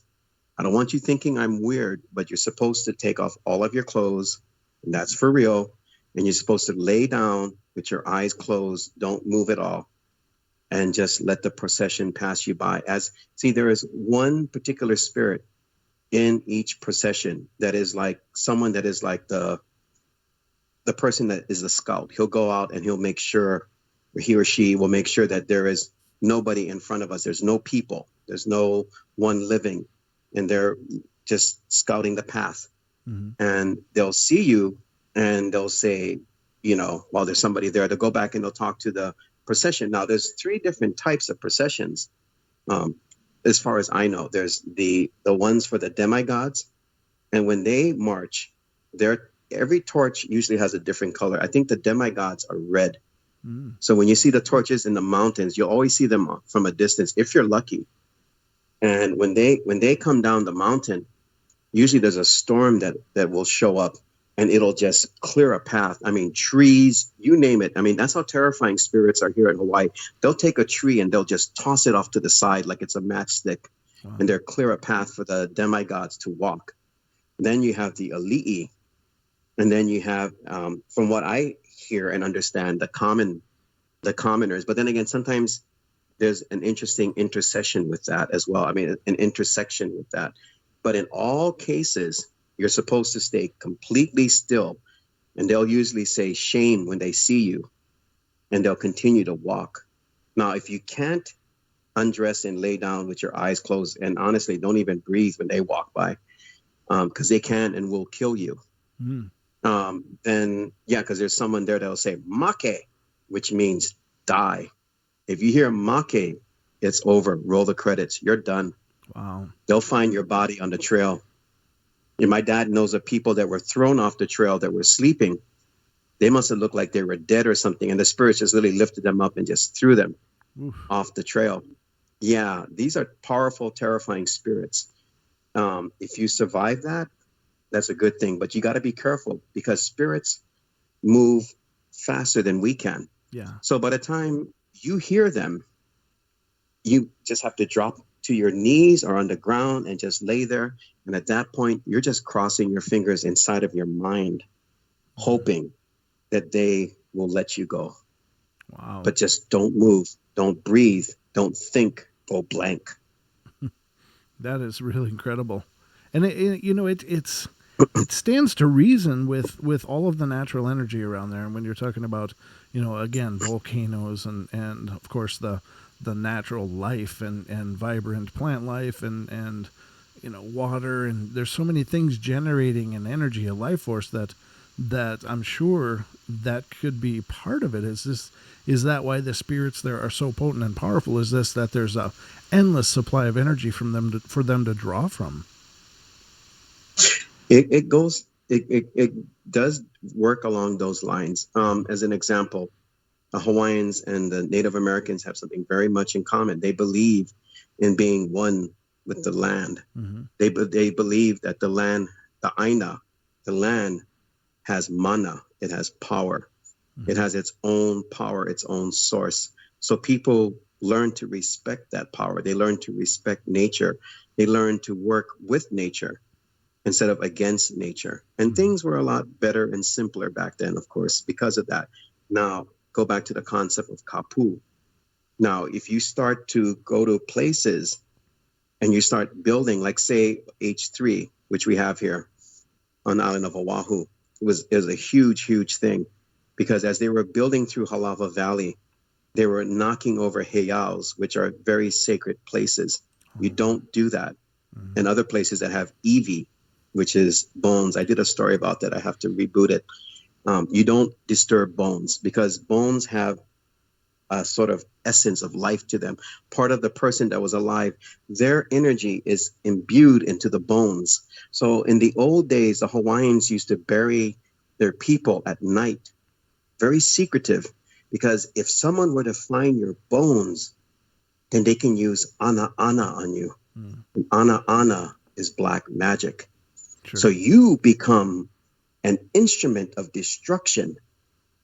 I don't want you thinking I'm weird, but you're supposed to take off all of your clothes. And that's for real. And you're supposed to lay down with your eyes closed. Don't move at all. and just let the procession pass you by. There is one particular spirit in each procession that is like someone that is like the person that is the scout. He'll go out and he'll make sure, or he or she will make sure that there is nobody in front of us. There's no people. There's no one living, and they're just scouting the path. And they'll see you and they'll say, while there's somebody there, they'll go back and they'll talk to the procession. Now, there's 3 different types of processions. As far as I know, there's the ones for the demigods. And when they march, every torch usually has a different color. I think the demigods are red. So when you see the torches in the mountains, you'll always see them from a distance, if you're lucky. And when they come down the mountain, usually there's a storm that will show up, and it'll just clear a path. I mean, trees, you name it. I mean, that's how terrifying spirits are here in Hawaii. They'll take a tree and they'll just toss it off to the side like it's a matchstick. Wow. And they'll clear a path for the demigods to walk. Then you have the ali'i. And then you have, from what I hear and understand, the commoners. But then again, sometimes there's an interesting intercession with that as well. I mean, an intersection with that. But in all cases, you're supposed to stay completely still. And they'll usually say shame when they see you. And they'll continue to walk. Now, if you can't undress and lay down with your eyes closed, and honestly, don't even breathe when they walk by, because they can and will kill you. Then, because there's someone there that'll say make, which means die. If you hear make, it's over. Roll the credits. You're done. Wow. They'll find your body on the trail. And my dad knows of people that were thrown off the trail that were sleeping. They must have looked like they were dead or something. And the spirits just literally lifted them up and just threw them off the trail. Yeah, these are powerful, terrifying spirits. If you survive that, that's a good thing. But you got to be careful, because spirits move faster than we can. Yeah. So by the time you hear them, you just have to drop to your knees or on the ground and just lay there. And at that point, you're just crossing your fingers inside of your mind, hoping that they will let you go. Wow. But just don't move, don't breathe, don't think, go blank. That is really incredible. And it stands to reason with all of the natural energy around there. And when you're talking about, again, volcanoes and of course the natural life and vibrant plant life and water, and there's so many things generating an energy, a life force that I'm sure that could be part of it. Is that why the spirits there are so potent and powerful? Is this that there's a endless supply of energy for them to draw from? It does work along those lines. As an example, the Hawaiians and the Native Americans have something very much in common. They believe in being one with the land. Mm-hmm. They believe that the land, the aina, the land has mana. It has power. Mm-hmm. It has its own power, its own source. So people learn to respect that power. They learn to respect nature. They learn to work with nature instead of against nature. And things were a lot better and simpler back then, of course, because of that. Now, go back to the concept of kapu. Now, if you start to go to places and you start building, like say H3, which we have here on the island of Oahu, it was a huge, huge thing, because as they were building through Halawa Valley, they were knocking over heiaus, which are very sacred places. You don't do that. Mm-hmm. And other places that have iwi, which is bones. I did a story about that. I have to reboot it. You don't disturb bones, because bones have a sort of essence of life to them. Part of the person that was alive, their energy is imbued into the bones. So in the old days, the Hawaiians used to bury their people at night, very secretive, because if someone were to find your bones, then they can use ana on you. Mm. And ana is black magic. Sure. So you become an instrument of destruction.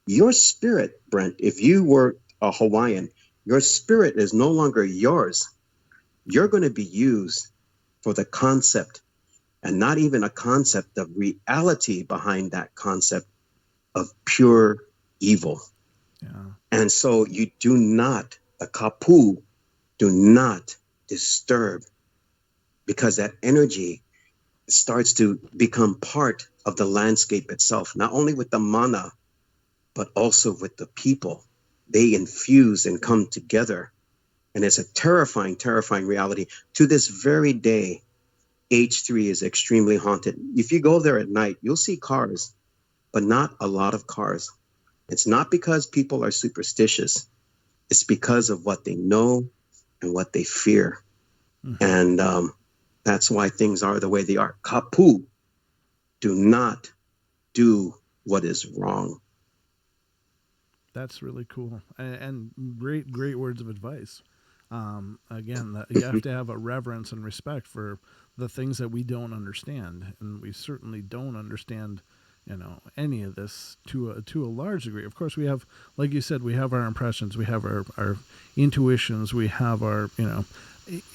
Your spirit, Brent, if you were a Hawaiian, your spirit is no longer yours. You're going to be used for the concept, and not even a concept, of reality behind that concept of pure evil. Yeah. And so you do not the kapu, do not disturb, because that energy starts to become part of the landscape itself, not only with the mana, but also with the people. They infuse and come together. And it's a terrifying, terrifying reality. To this very day, H3 is extremely haunted. If you go there at night, you'll see cars, but not a lot of cars. It's not because people are superstitious. It's because of what they know and what they fear. Mm-hmm. And that's why things are the way they are. Kapu, do not do what is wrong. That's really cool. And great words of advice. Again, you have to have a reverence and respect for the things that we don't understand. And we certainly don't understand, any of this to a large degree. Of course, we have, like you said, we have our impressions, we have our intuitions, we have our,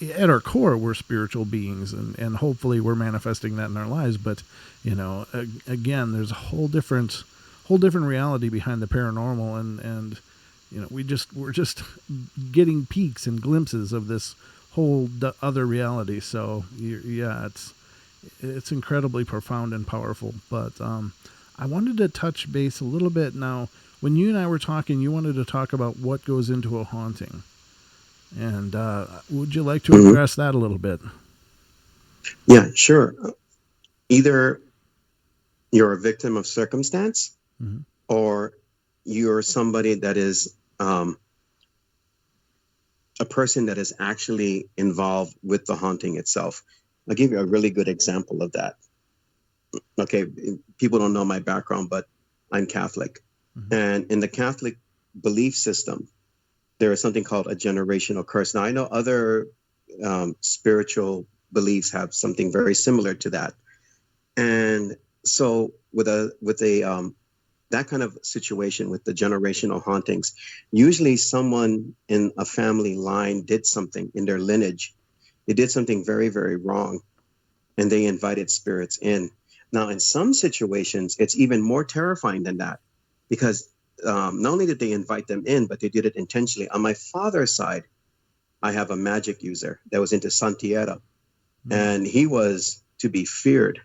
at our core, we're spiritual beings, and hopefully we're manifesting that in our lives. But, again, there's a whole different reality behind the paranormal, and we're just getting peeks and glimpses of this whole other reality. So yeah, it's incredibly profound and powerful. But I wanted to touch base a little bit now. When you and I were talking, you wanted to talk about what goes into a haunting, and would you like to address that a little bit? Yeah, sure. Either you're a victim of circumstance, or you're somebody that is a person that is actually involved with the haunting itself. I'll give you a really good example of that. Okay, people don't know my background, but I'm Catholic. And in the Catholic belief system, there is something called a generational curse. Now, I know other spiritual beliefs have something very similar to that. And so with that kind of situation with the generational hauntings, usually someone in a family line did something in their lineage. They did something very, very wrong, and they invited spirits in. Now, in some situations, it's even more terrifying than that, because not only did they invite them in, but they did it intentionally. On my father's side, I have a magic user that was into Santiera, and he was to be feared.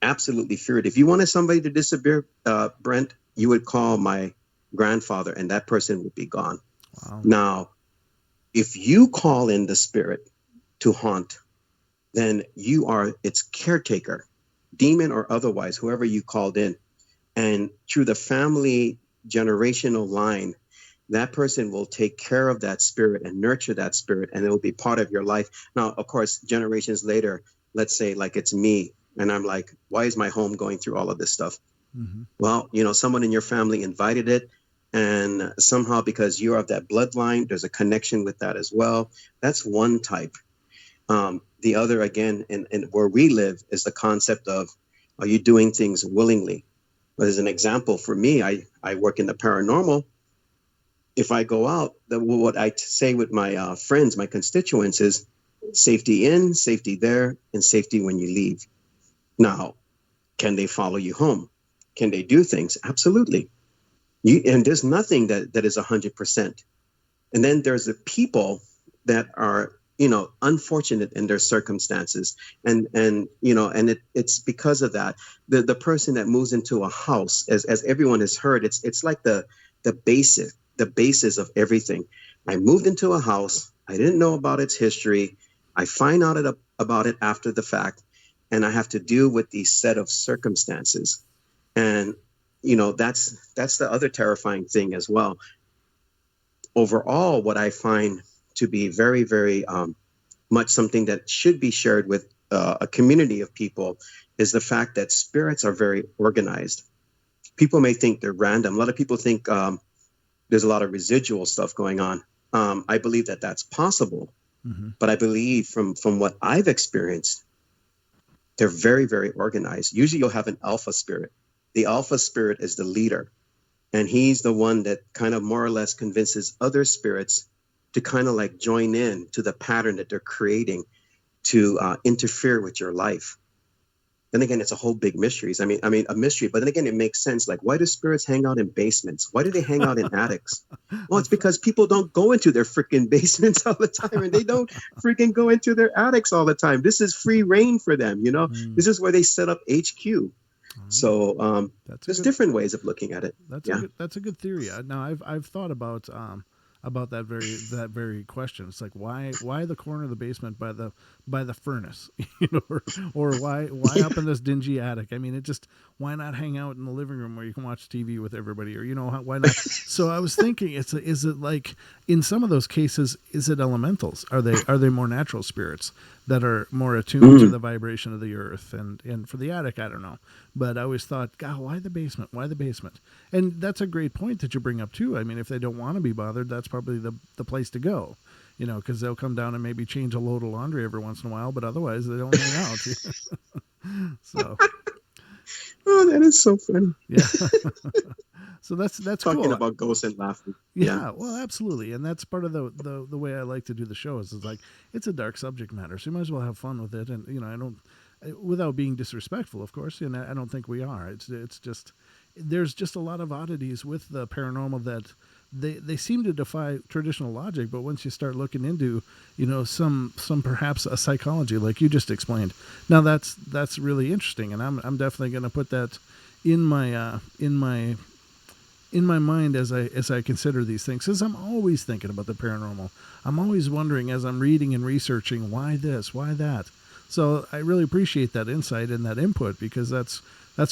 Absolutely feared. If you wanted somebody to disappear, Brent, you would call my grandfather and that person would be gone. Wow. Now, if you call in the spirit to haunt, then you are its caretaker, demon or otherwise, whoever you called in. And through the family generational line, that person will take care of that spirit and nurture that spirit, and it will be part of your life. Now, of course, generations later, let's say like it's me, and I'm like, why is my home going through all of this stuff? Well, someone in your family invited it, and somehow because you're of that bloodline, there's a connection with that as well. That's one type. The other, again, and where we live, is the concept of, are you doing things willingly? But as an example, for me, I work in the paranormal. If I go out, what I say with my friends, my constituents, is safety in, safety there, and safety when you leave. Now, can they follow you home? Can they do things? Absolutely. And there's nothing that is 100%. And then there's the people that are, unfortunate in their circumstances. And it's because of that. The person that moves into a house, as everyone has heard, it's like the basis of everything. I moved into a house. I didn't know about its history. I find out about it after the fact. And I have to deal with these set of circumstances. And, that's the other terrifying thing as well. Overall, what I find to be very, very much something that should be shared with a community of people is the fact that spirits are very organized. People may think they're random. A lot of people think there's a lot of residual stuff going on. I believe that that's possible. But I believe from what I've experienced, they're very, very organized. Usually you'll have an alpha spirit. The alpha spirit is the leader. And he's the one that kind of more or less convinces other spirits to kind of like join in to the pattern that they're creating to interfere with your life. then again, it's a whole big mystery. I mean, a mystery. But then again, it makes sense. Like, why do spirits hang out in basements? Why do they hang out in attics? Well, it's because people don't go into their freaking basements all the time, and they don't freaking go into their attics all the time. This is free reign for them, you know. This is where they set up HQ. So there's different ways of looking at it. That's a good theory. Now I've thought about that very question. It's like why the corner of the basement by the furnace, you know, or why up in this dingy attic? I mean, why not hang out in the living room where you can watch TV with everybody, or, you know, why not? So I was thinking, is it like in some of those cases, is it elementals? Are they more natural spirits that are more attuned to the vibration of the earth? And for the attic, I don't know, but I always thought, God, why the basement? Why the basement? And that's a great point that you bring up too. I mean, if they don't want to be bothered, that's probably the place to go, you know, because they'll come down and maybe change a load of laundry every once in a while, but otherwise they don't hang out. So, oh, that is so funny. Yeah. So that's talking cool. about ghosts and laughing. Yeah, well, absolutely, and that's part of the way I like to do the shows. Is like, it's a dark subject matter, so you might as well have fun with it. And, you know, I don't, without being disrespectful, of course, and I don't think we are. It's just, there's just a lot of oddities with the paranormal that they seem to defy traditional logic. But once you start looking into, you know, some perhaps a psychology like you just explained, now that's really interesting, and I'm definitely going to put that in my mind as I consider these things, because I'm always thinking about the paranormal. I'm always wondering as I'm reading and researching, why this, why that. So I really appreciate that insight and that input, because that's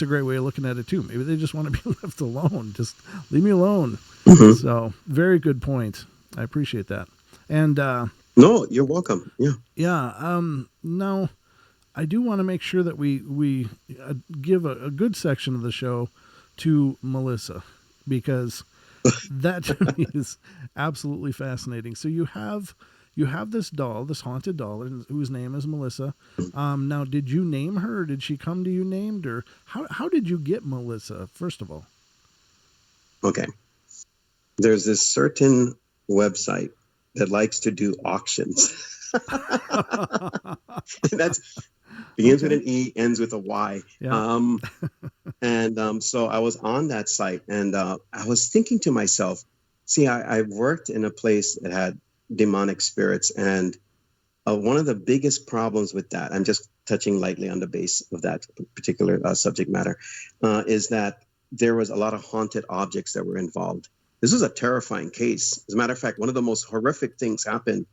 a great way of looking at it too. Maybe they just want to be left alone. Just leave me alone. So very good point. I appreciate that. And no, you're welcome. Yeah. Yeah. Now I do want to make sure that we give a good section of the show to Melissa, because that to me is absolutely fascinating. So you have this doll, this haunted doll, whose name is Melissa. Now, did you name her, or did she come to you named, or how did you get Melissa, first of all? Okay. There's this certain website that likes to do auctions. That's begins with an E, ends with a Y. Yeah. So I was on that site, and I was thinking to myself, see, I worked in a place that had demonic spirits, and one of the biggest problems with that, I'm just touching lightly on the base of that particular subject matter, is that there was a lot of haunted objects that were involved. This was a terrifying case. As a matter of fact, one of the most horrific things happened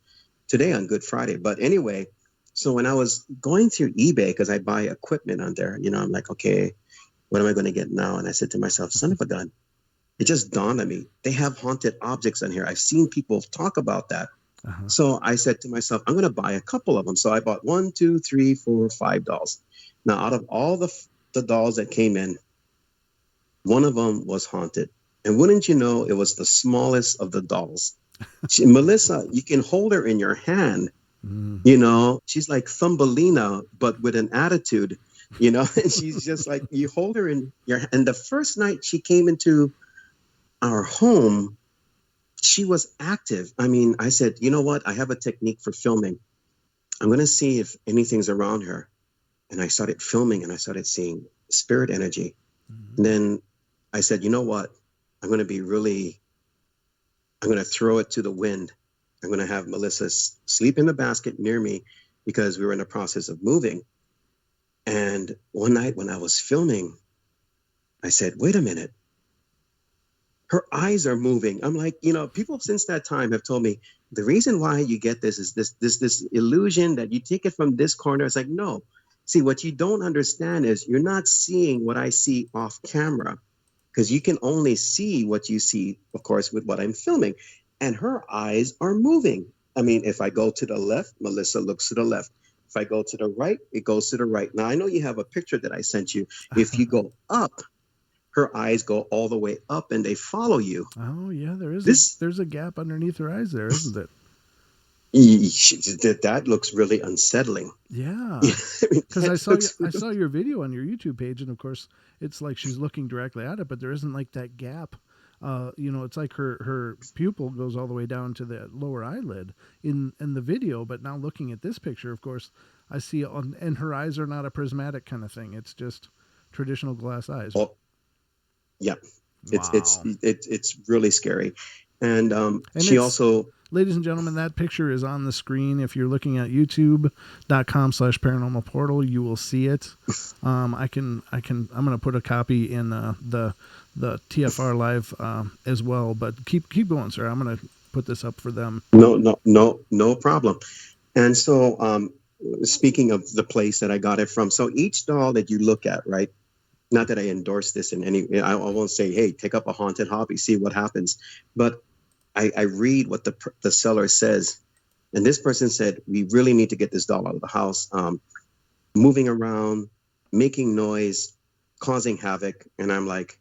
today on Good Friday. But anyway, so when I was going through eBay, because I buy equipment on there, you know, I'm like, okay, what am I going to get now? And I said to myself, son of a gun, it just dawned on me. They have haunted objects on here. I've seen people talk about that. Uh-huh. So I said to myself, I'm going to buy a couple of them. So I bought 1, 2, 3, 4, 5 dolls. Now, out of all the dolls that came in, one of them was haunted. And wouldn't you know, it was the smallest of the dolls. Melissa, you can hold her in your hand. You know, she's like Thumbelina, but with an attitude, you know, and she's just like, you hold her in your hand. And the first night she came into our home, she was active. I mean, I said, you know what? I have a technique for filming. I'm going to see if anything's around her. And I started filming, and I started seeing spirit energy. And then I said, you know what? I'm going to throw it to the wind. I'm going to have Melissa sleep in the basket near me, because we were in the process of moving. And one night when I was filming, I said, wait a minute. Her eyes are moving. I'm like, you know, people since that time have told me the reason why you get this is this illusion that you take it from this corner. It's like, no. See, what you don't understand is you're not seeing what I see off camera, because you can only see what you see, of course, with what I'm filming. And her eyes are moving. I mean, if I go to the left, Melissa looks to the left. If I go to the right, it goes to the right. Now, I know you have a picture that I sent you. If you go up, her eyes go all the way up, and they follow you. Oh, yeah, there's a gap underneath her eyes there, isn't it? That looks really unsettling. Yeah, because I saw your video on your YouTube page, and of course, it's like she's looking directly at it, but there isn't like that gap it's like her pupil goes all the way down to the lower eyelid in the video. But now looking at this picture, of course, I see and her eyes are not a prismatic kind of thing. It's just traditional glass eyes. Oh, yeah. Wow. It's really scary. And she also, ladies and gentlemen, that picture is on the screen. If you're looking at youtube.com/paranormal portal, you will see it. I'm going to put a copy in the TFR live as well, but keep going, sir. I'm going to put this up for them. No problem. And so, speaking of the place that I got it from, so each doll that you look at, right? Not that I endorse this in any, I won't say, hey, take up a haunted hobby, see what happens. But I read what the seller says. And this person said, we really need to get this doll out of the house. Moving around, making noise, causing havoc. And I'm like,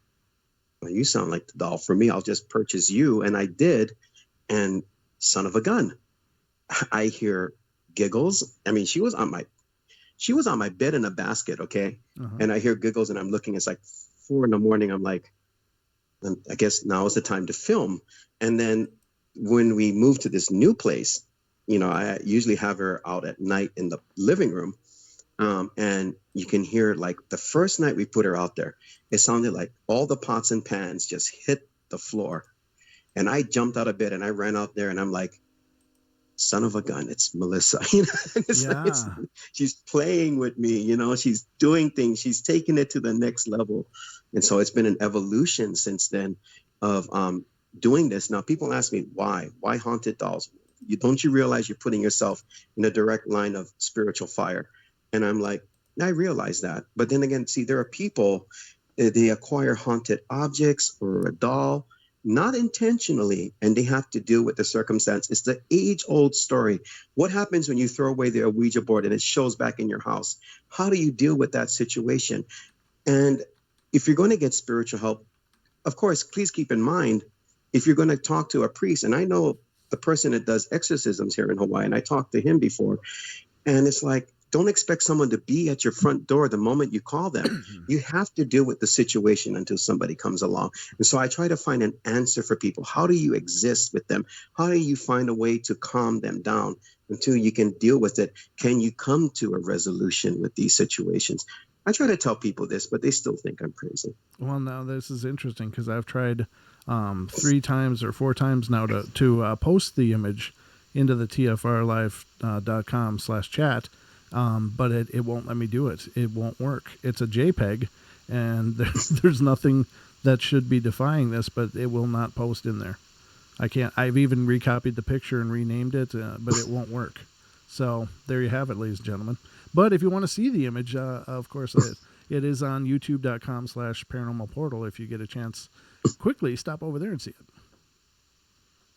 well, you sound like the doll for me. I'll just purchase you. And I did. And son of a gun, I hear giggles. I mean, she was on my bed in a basket, okay? Uh-huh. And I hear giggles, and I'm looking. It's like 4 a.m. I'm like, I guess now is the time to film. And then when we moved to this new place, I usually have her out at night in the living room. And you can hear, like, the first night we put her out there, it sounded like all the pots and pans just hit the floor. And I jumped out of bed and I ran out there, and I'm like, son of a gun, it's Melissa. She's playing with me, she's doing things, she's taking it to the next level. And so it's been an evolution since then of doing this. Now, people ask me, why haunted dolls? Don't you realize you're putting yourself in a direct line of spiritual fire? And I'm like, I realize that. But then again, see, there are people, they acquire haunted objects or a doll, not intentionally, and they have to deal with the circumstance. It's the age-old story. What happens when you throw away the Ouija board and it shows back in your house? How do you deal with that situation? And if you're going to get spiritual help, of course, please keep in mind, if you're going to talk to a priest, and I know the person that does exorcisms here in Hawaii, and I talked to him before, and it's like, don't expect someone to be at your front door the moment you call them. You have to deal with the situation until somebody comes along. And so I try to find an answer for people. How do you exist with them? How do you find a way to calm them down until you can deal with it? Can you come to a resolution with these situations? I try to tell people this, but they still think I'm crazy. Well, now this is interesting because I've tried 3 times or 4 times now to post the image into the tfrlive.com/chat. But it won't let me do it. It won't work. It's a JPEG, and there's nothing that should be defying this, but it will not post in there. I can't. I've even recopied the picture and renamed it, but it won't work. So there you have it, ladies and gentlemen. But if you want to see the image, of course, it is on youtube.com/paranormal portal. If you get a chance, quickly stop over there and see it.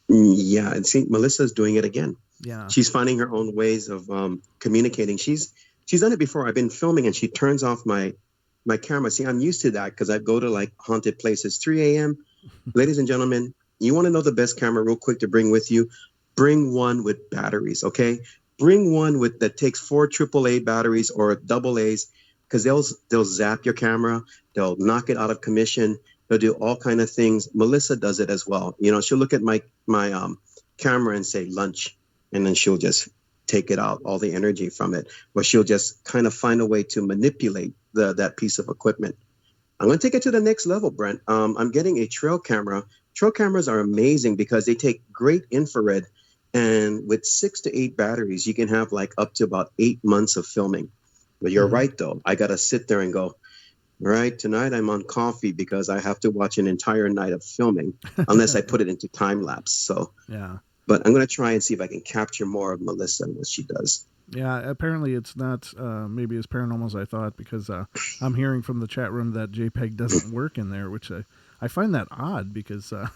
Yeah, and see, Melissa's doing it again. Yeah, she's finding her own ways of communicating. She's done it before. I've been filming and she turns off my camera. See, I'm used to that because I go to like haunted places. 3 a.m. Ladies and gentlemen, you want to know the best camera real quick to bring with you? Bring one with batteries, okay? Bring one that takes 4 AAA batteries or double A's, because they'll zap your camera. They'll knock it out of commission. They'll do all kind of things. Melissa does it as well. She'll look at my camera and say lunch. And then she'll just take it out, all the energy from it. Or she'll just kind of find a way to manipulate that piece of equipment. I'm going to take it to the next level, Brent. I'm getting a trail camera. Trail cameras are amazing because they take great infrared. And with 6 to 8 batteries, you can have like up to about 8 months of filming. But you're right, though. I got to sit there and go, all right, tonight I'm on coffee because I have to watch an entire night of filming unless I put it into time lapse. So, yeah. But I'm going to try and see if I can capture more of Melissa and what she does. Yeah, apparently it's not maybe as paranormal as I thought, because I'm hearing from the chat room that JPEG doesn't work in there, which I find that odd because the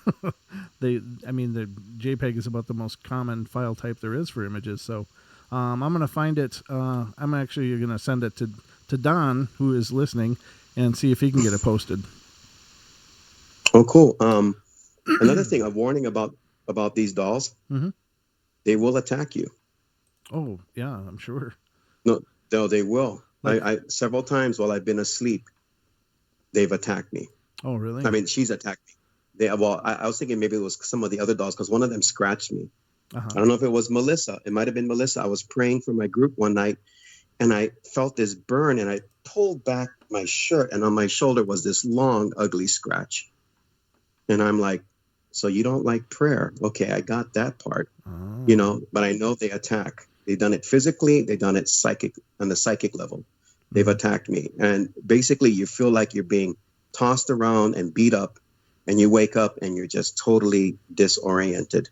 JPEG is about the most common file type there is for images. So I'm going to find it. I'm actually going to send it to Don, who is listening, and see if he can get it posted. Oh, cool. Another thing, a warning about these dolls, they will attack you. Oh, yeah, I'm sure. No, they will. I several times while I've been asleep, they've attacked me. Oh, really? I mean, she's attacked me. I was thinking maybe it was some of the other dolls because one of them scratched me. Uh-huh. I don't know if it was Melissa. It might have been Melissa. I was praying for my group one night, and I felt this burn, and I pulled back my shirt, and on my shoulder was this long, ugly scratch. And I'm like, so you don't like prayer? Okay, I got that part, but I know they attack. They've done it physically. They've done it on the psychic level. They've attacked me. And basically you feel like you're being tossed around and beat up, and you wake up and you're just totally disoriented.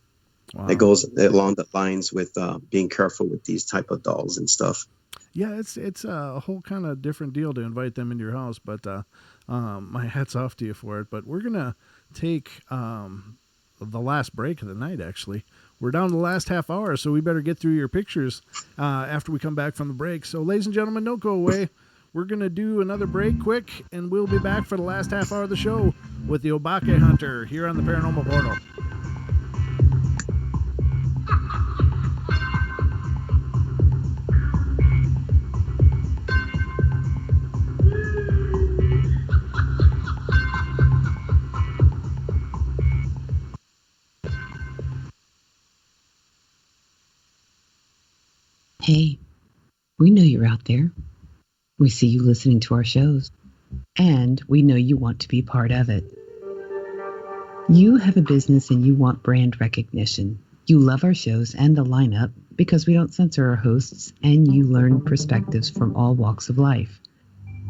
Wow. It goes along the lines with being careful with these type of dolls and stuff. Yeah, it's a whole kind of different deal to invite them into your house, but my hat's off to you for it. But we're going to take the last break of the night, actually. We're down to the last half hour, so we better get through your pictures after we come back from the break. So, ladies and gentlemen, don't go away. We're going to do another break quick, and we'll be back for the last half hour of the show with the Obake Hunter here on the Paranormal Portal. Hey, we know you're out there. We see you listening to our shows, and we know you want to be part of it. You have a business and you want brand recognition. You love our shows and the lineup because we don't censor our hosts, and you learn perspectives from all walks of life.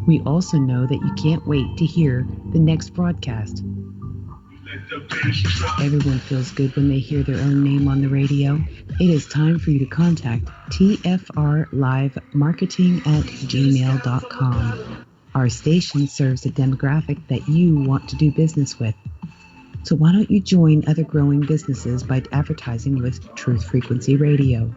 We also know that you can't wait to hear the next broadcast. Everyone feels good when they hear their own name on the radio. It is time for you to contact tfrlivemarketing@gmail.com. Our station serves a demographic that you want to do business with. So why don't you join other growing businesses by advertising with Truth Frequency Radio?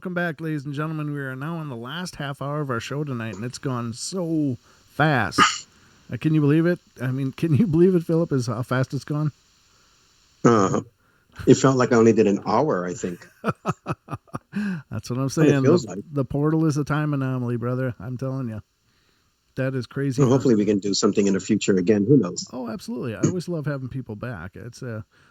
welcome back, ladies and gentlemen. We are now on the last half hour of our show tonight, and it's gone so fast. Can you believe it? I mean, can you believe it, Philip, is how fast it's gone? It felt like I only did an hour, I think. That's what I'm saying. It feels like. The portal is a time anomaly, brother. I'm telling you. That is crazy. Well, hopefully we can do something in the future again. Who knows? Oh, absolutely. I always love having people back. It's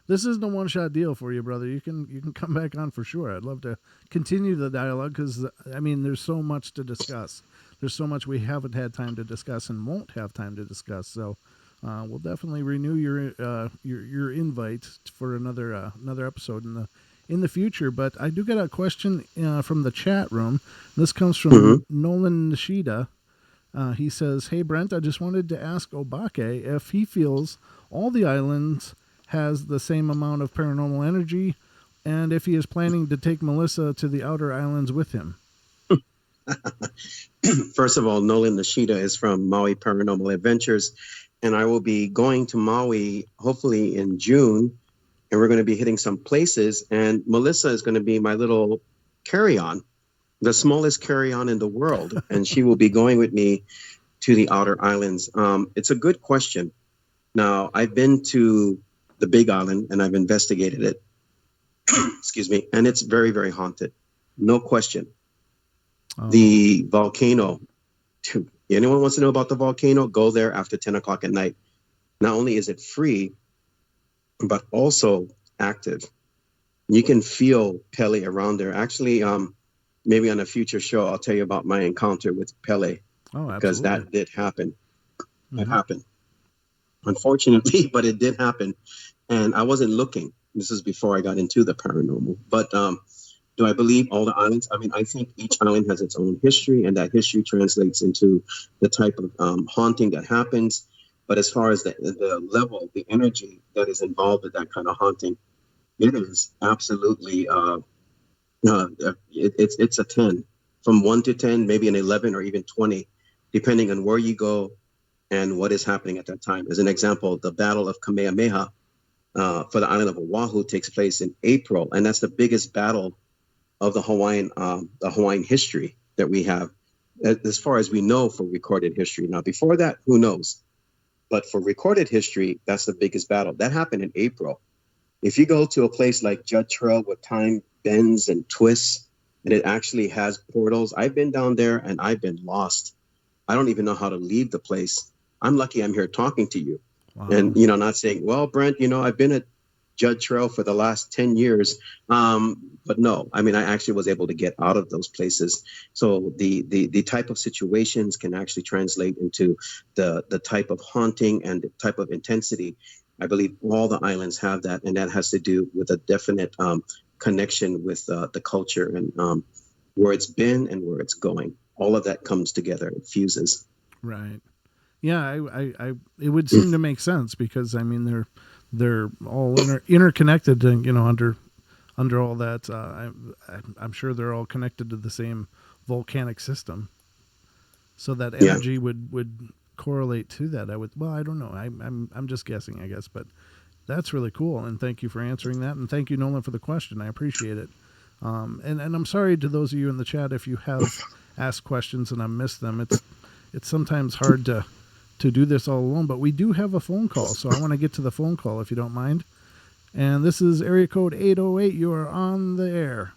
this isn't a one-shot deal for you, brother. You can come back on for sure. I'd love to continue the dialogue because, I mean, there's so much to discuss. There's so much we haven't had time to discuss and won't have time to discuss. So we'll definitely renew your invite for another episode in the future. But I do get a question from the chat room. This comes from Nolan Nishida. He says, "Hey Brent, I just wanted to ask Obake if he feels all the islands has the same amount of paranormal energy, and if he is planning to take Melissa to the outer islands with him." First of all, Nolan Nishida is from Maui Paranormal Adventures, and I will be going to Maui hopefully in June, and we're going to be hitting some places, and Melissa is going to be my little carry-on, the smallest carry-on in the world, and she will be going with me to the outer islands. It's a good question. Now, I've been to the Big Island, and I've investigated it, excuse me, and it's very, very haunted. No question. The volcano, anyone wants to know about the volcano, go there after 10 o'clock at night. Not only is it free, but also active. You can feel Pele around there. Actually, maybe on a future show, I'll tell you about my encounter with Pele. Oh, absolutely. Because that did happen. It happened. Unfortunately, but it did happen. And I wasn't looking. This is before I got into the paranormal. But do I believe all the islands? I mean, I think each island has its own history, and that history translates into the type of haunting that happens. But as far as the level, the energy that is involved with that kind of haunting, it is absolutely, it's a 10. From 1 to 10, maybe an 11 or even 20, depending on where you go and what is happening at that time. As an example, the Battle of Kamehameha for the island of Oahu takes place in April, and that's the biggest battle of the Hawaiian history that we have, as far as we know, for recorded history. Now, before that, who knows? But for recorded history, that's the biggest battle. That happened in April. If you go to a place like Judd Trail where time bends and twists, and it actually has portals, I've been down there and I've been lost. I don't even know how to leave the place. I'm lucky I'm here talking to you. Wow. And, not saying, well, Brent, I've been at Judd Trail for the last 10 years. But no, I mean, I actually was able to get out of those places. So the type of situations can actually translate into the type of haunting and the type of intensity. I believe all the islands have that, and that has to do with a definite connection with the culture and where it's been and where it's going. All of that comes together, it fuses. Right. Yeah, I it would seem to make sense because, I mean, they're all interconnected, and under all that, I'm sure they're all connected to the same volcanic system. So that energy would correlate to that. I don't know. I'm just guessing, I guess, but that's really cool. And thank you for answering that. And thank you, Nolan, for the question. I appreciate it. And I'm sorry to those of you in the chat if you have asked questions and I missed them. It's sometimes hard to do this all alone, but we do have a phone call, so I want to get to the phone call if you don't mind. And this is area code 808. You are on the air.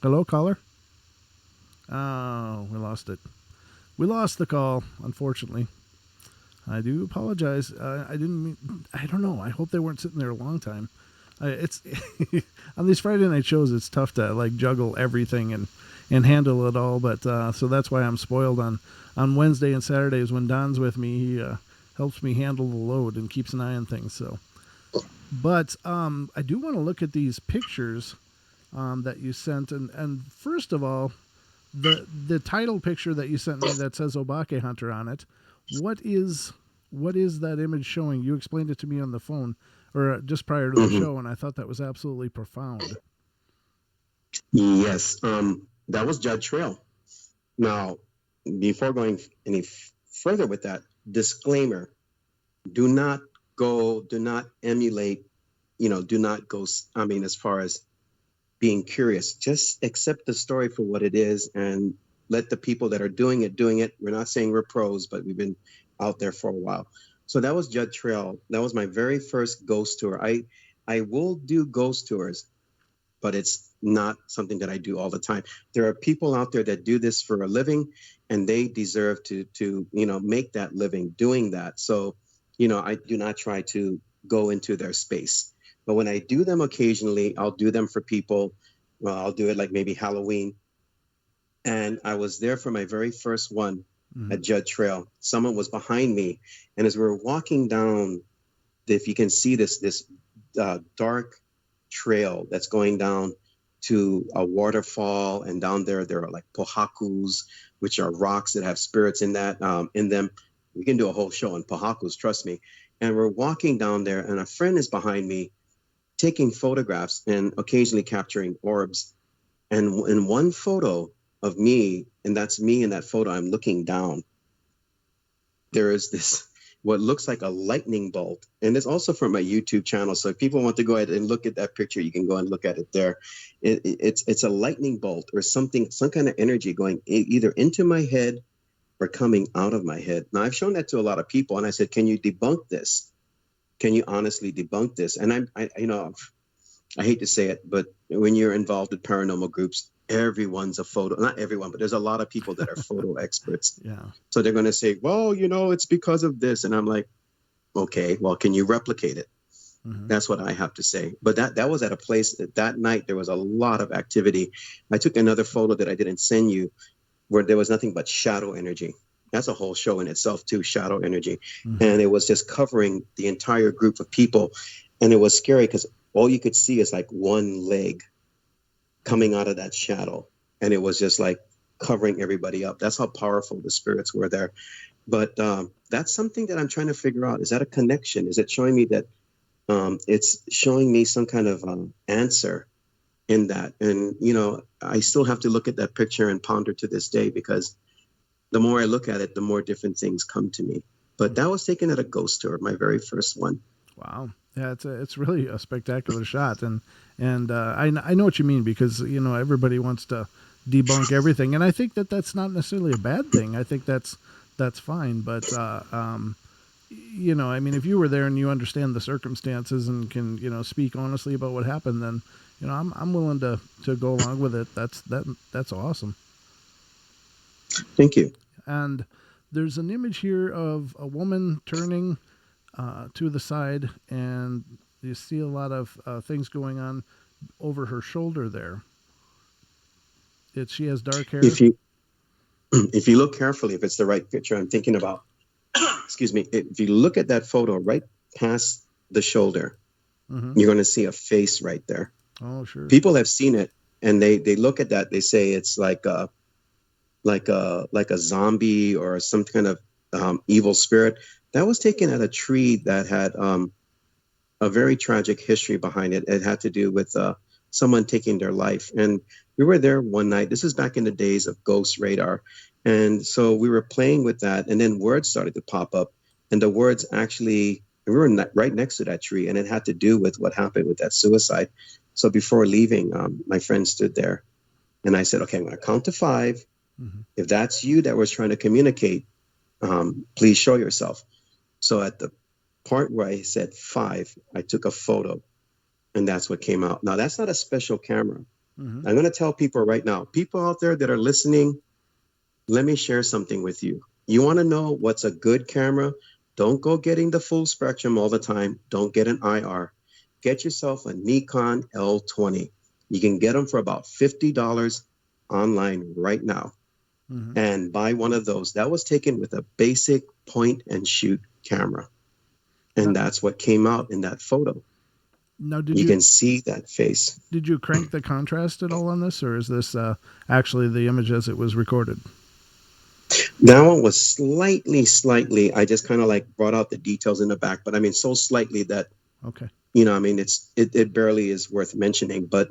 Hello, caller? Oh, we lost it. We lost the call, unfortunately. I do apologize. I don't know. I hope they weren't sitting there a long time. It's on these Friday night shows, it's tough to juggle everything and handle it all. But so that's why I'm spoiled on Wednesday and Saturdays when Don's with me. He helps me handle the load and keeps an eye on things. So, but I do want to look at these pictures that you sent. And first of all, the title picture that you sent me that says Obake Hunter on it. What is that image showing? You explained it to me on the phone or just prior to the show, and I thought that was absolutely profound. Yes, that was Judd Trail. Now, before going any further with that, disclaimer, do not emulate do not go, as far as being curious, just accept the story for what it is and let the people that are doing it. We're not saying we're pros, but we've been out there for a while. So that was Judd Trail. That was my very first ghost tour. I will do ghost tours, but it's not something that I do all the time. There are people out there that do this for a living, and they deserve to make that living doing that. So, I do not try to go into their space. But when I do them occasionally, I'll do them for people. Well, I'll do it like maybe Halloween. And I was there for my very first one at Judd Trail. Someone was behind me. And as we were walking down, if you can see this dark trail that's going down to a waterfall, and down there are like pohakus, which are rocks that have spirits in them. We can do a whole show on pohakus, trust me. And we're walking down there, and a friend is behind me taking photographs and occasionally capturing orbs. And in one photo of me, and that's me in that photo, I'm looking down, there is this what looks like a lightning bolt. And it's also from my YouTube channel. So if people want to go ahead and look at that picture, you can go and look at it there. It's a lightning bolt or something, some kind of energy going either into my head or coming out of my head. Now, I've shown that to a lot of people, and I said, can you debunk this? Can you honestly debunk this? And I hate to say it, but when you're involved with paranormal groups, everyone's a photo, not everyone, but there's a lot of people that are photo experts. Yeah. So they're going to say, well, it's because of this. And I'm like, okay, well, can you replicate it? That's what I have to say. But that was at a place that night, there was a lot of activity. I took another photo that I didn't send you where there was nothing but shadow energy. That's a whole show in itself too, shadow energy. And it was just covering the entire group of people. And it was scary because all you could see is like one leg coming out of that shadow. And it was just like covering everybody up. That's how powerful the spirits were there. But that's something that I'm trying to figure out. Is that a connection? Is it showing me that it's showing me some kind of answer in that? And, I still have to look at that picture and ponder to this day, because the more I look at it, the more different things come to me. But that was taken at a ghost tour, my very first one. Wow. Yeah, it's really a spectacular shot. And I know what you mean, because, everybody wants to debunk everything. And I think that's not necessarily a bad thing. I think that's fine. But, if you were there and you understand the circumstances and can, speak honestly about what happened, then, I'm willing to go along with it. That's awesome. Thank you. And there's an image here of a woman turning to the side, and you see a lot of things going on over her shoulder there. She has dark hair. If you look carefully, if it's the right picture I'm thinking about, excuse me, if you look at that photo right past the shoulder, you're going to see a face right there. Oh, sure. People have seen it, and they look at that. They say it's like a zombie or some kind of evil spirit. That was taken at a tree that had a very tragic history behind it. It had to do with someone taking their life. And we were there one night. This is back in the days of ghost radar. And so we were playing with that, and then words started to pop up. And the words actually, we were right next to that tree, and it had to do with what happened with that suicide. So before leaving, my friend stood there, and I said, okay, I'm going to count to 5. If that's you that was trying to communicate, please show yourself. So at the part where I said 5, I took a photo, and that's what came out. Now, that's not a special camera. I'm going to tell people right now, people out there that are listening, let me share something with you. You want to know what's a good camera? Don't go getting the full spectrum all the time. Don't get an IR. Get yourself a Nikon L20. You can get them for about $50 online right now. And buy one of those. That was taken with a basic point and shoot camera. And that's what came out in that photo. Now, you can see that face. Did you crank the contrast at all on this, or is this actually the image as it was recorded? That one was slightly. I just kind of like brought out the details in the back, but so slightly that, okay, it barely is worth mentioning. But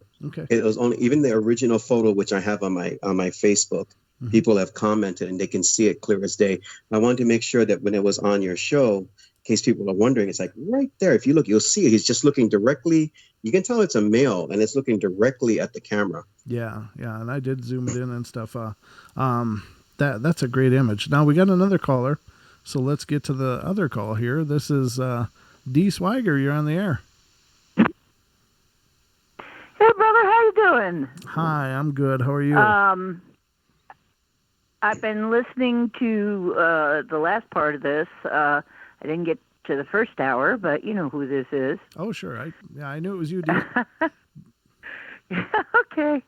it was only, even the original photo, which I have on my Facebook, people have commented and they can see it clear as day. I wanted to make sure that when it was on your show, case people are wondering, it's like right there. If you look, you'll see it. He's just looking directly. You can tell it's a male, and it's looking directly at the camera. Yeah, and I did zoom it in and stuff. That's a great image. Now we got another caller, so let's get to the other call here. This is D. Swiger. You're on the air. Hey, brother, how you doing? Hi, I'm good. How are you? I've been listening to the last part of this. I didn't get to the first hour, but you know who this is. Oh, sure. I knew it was you, D. Okay.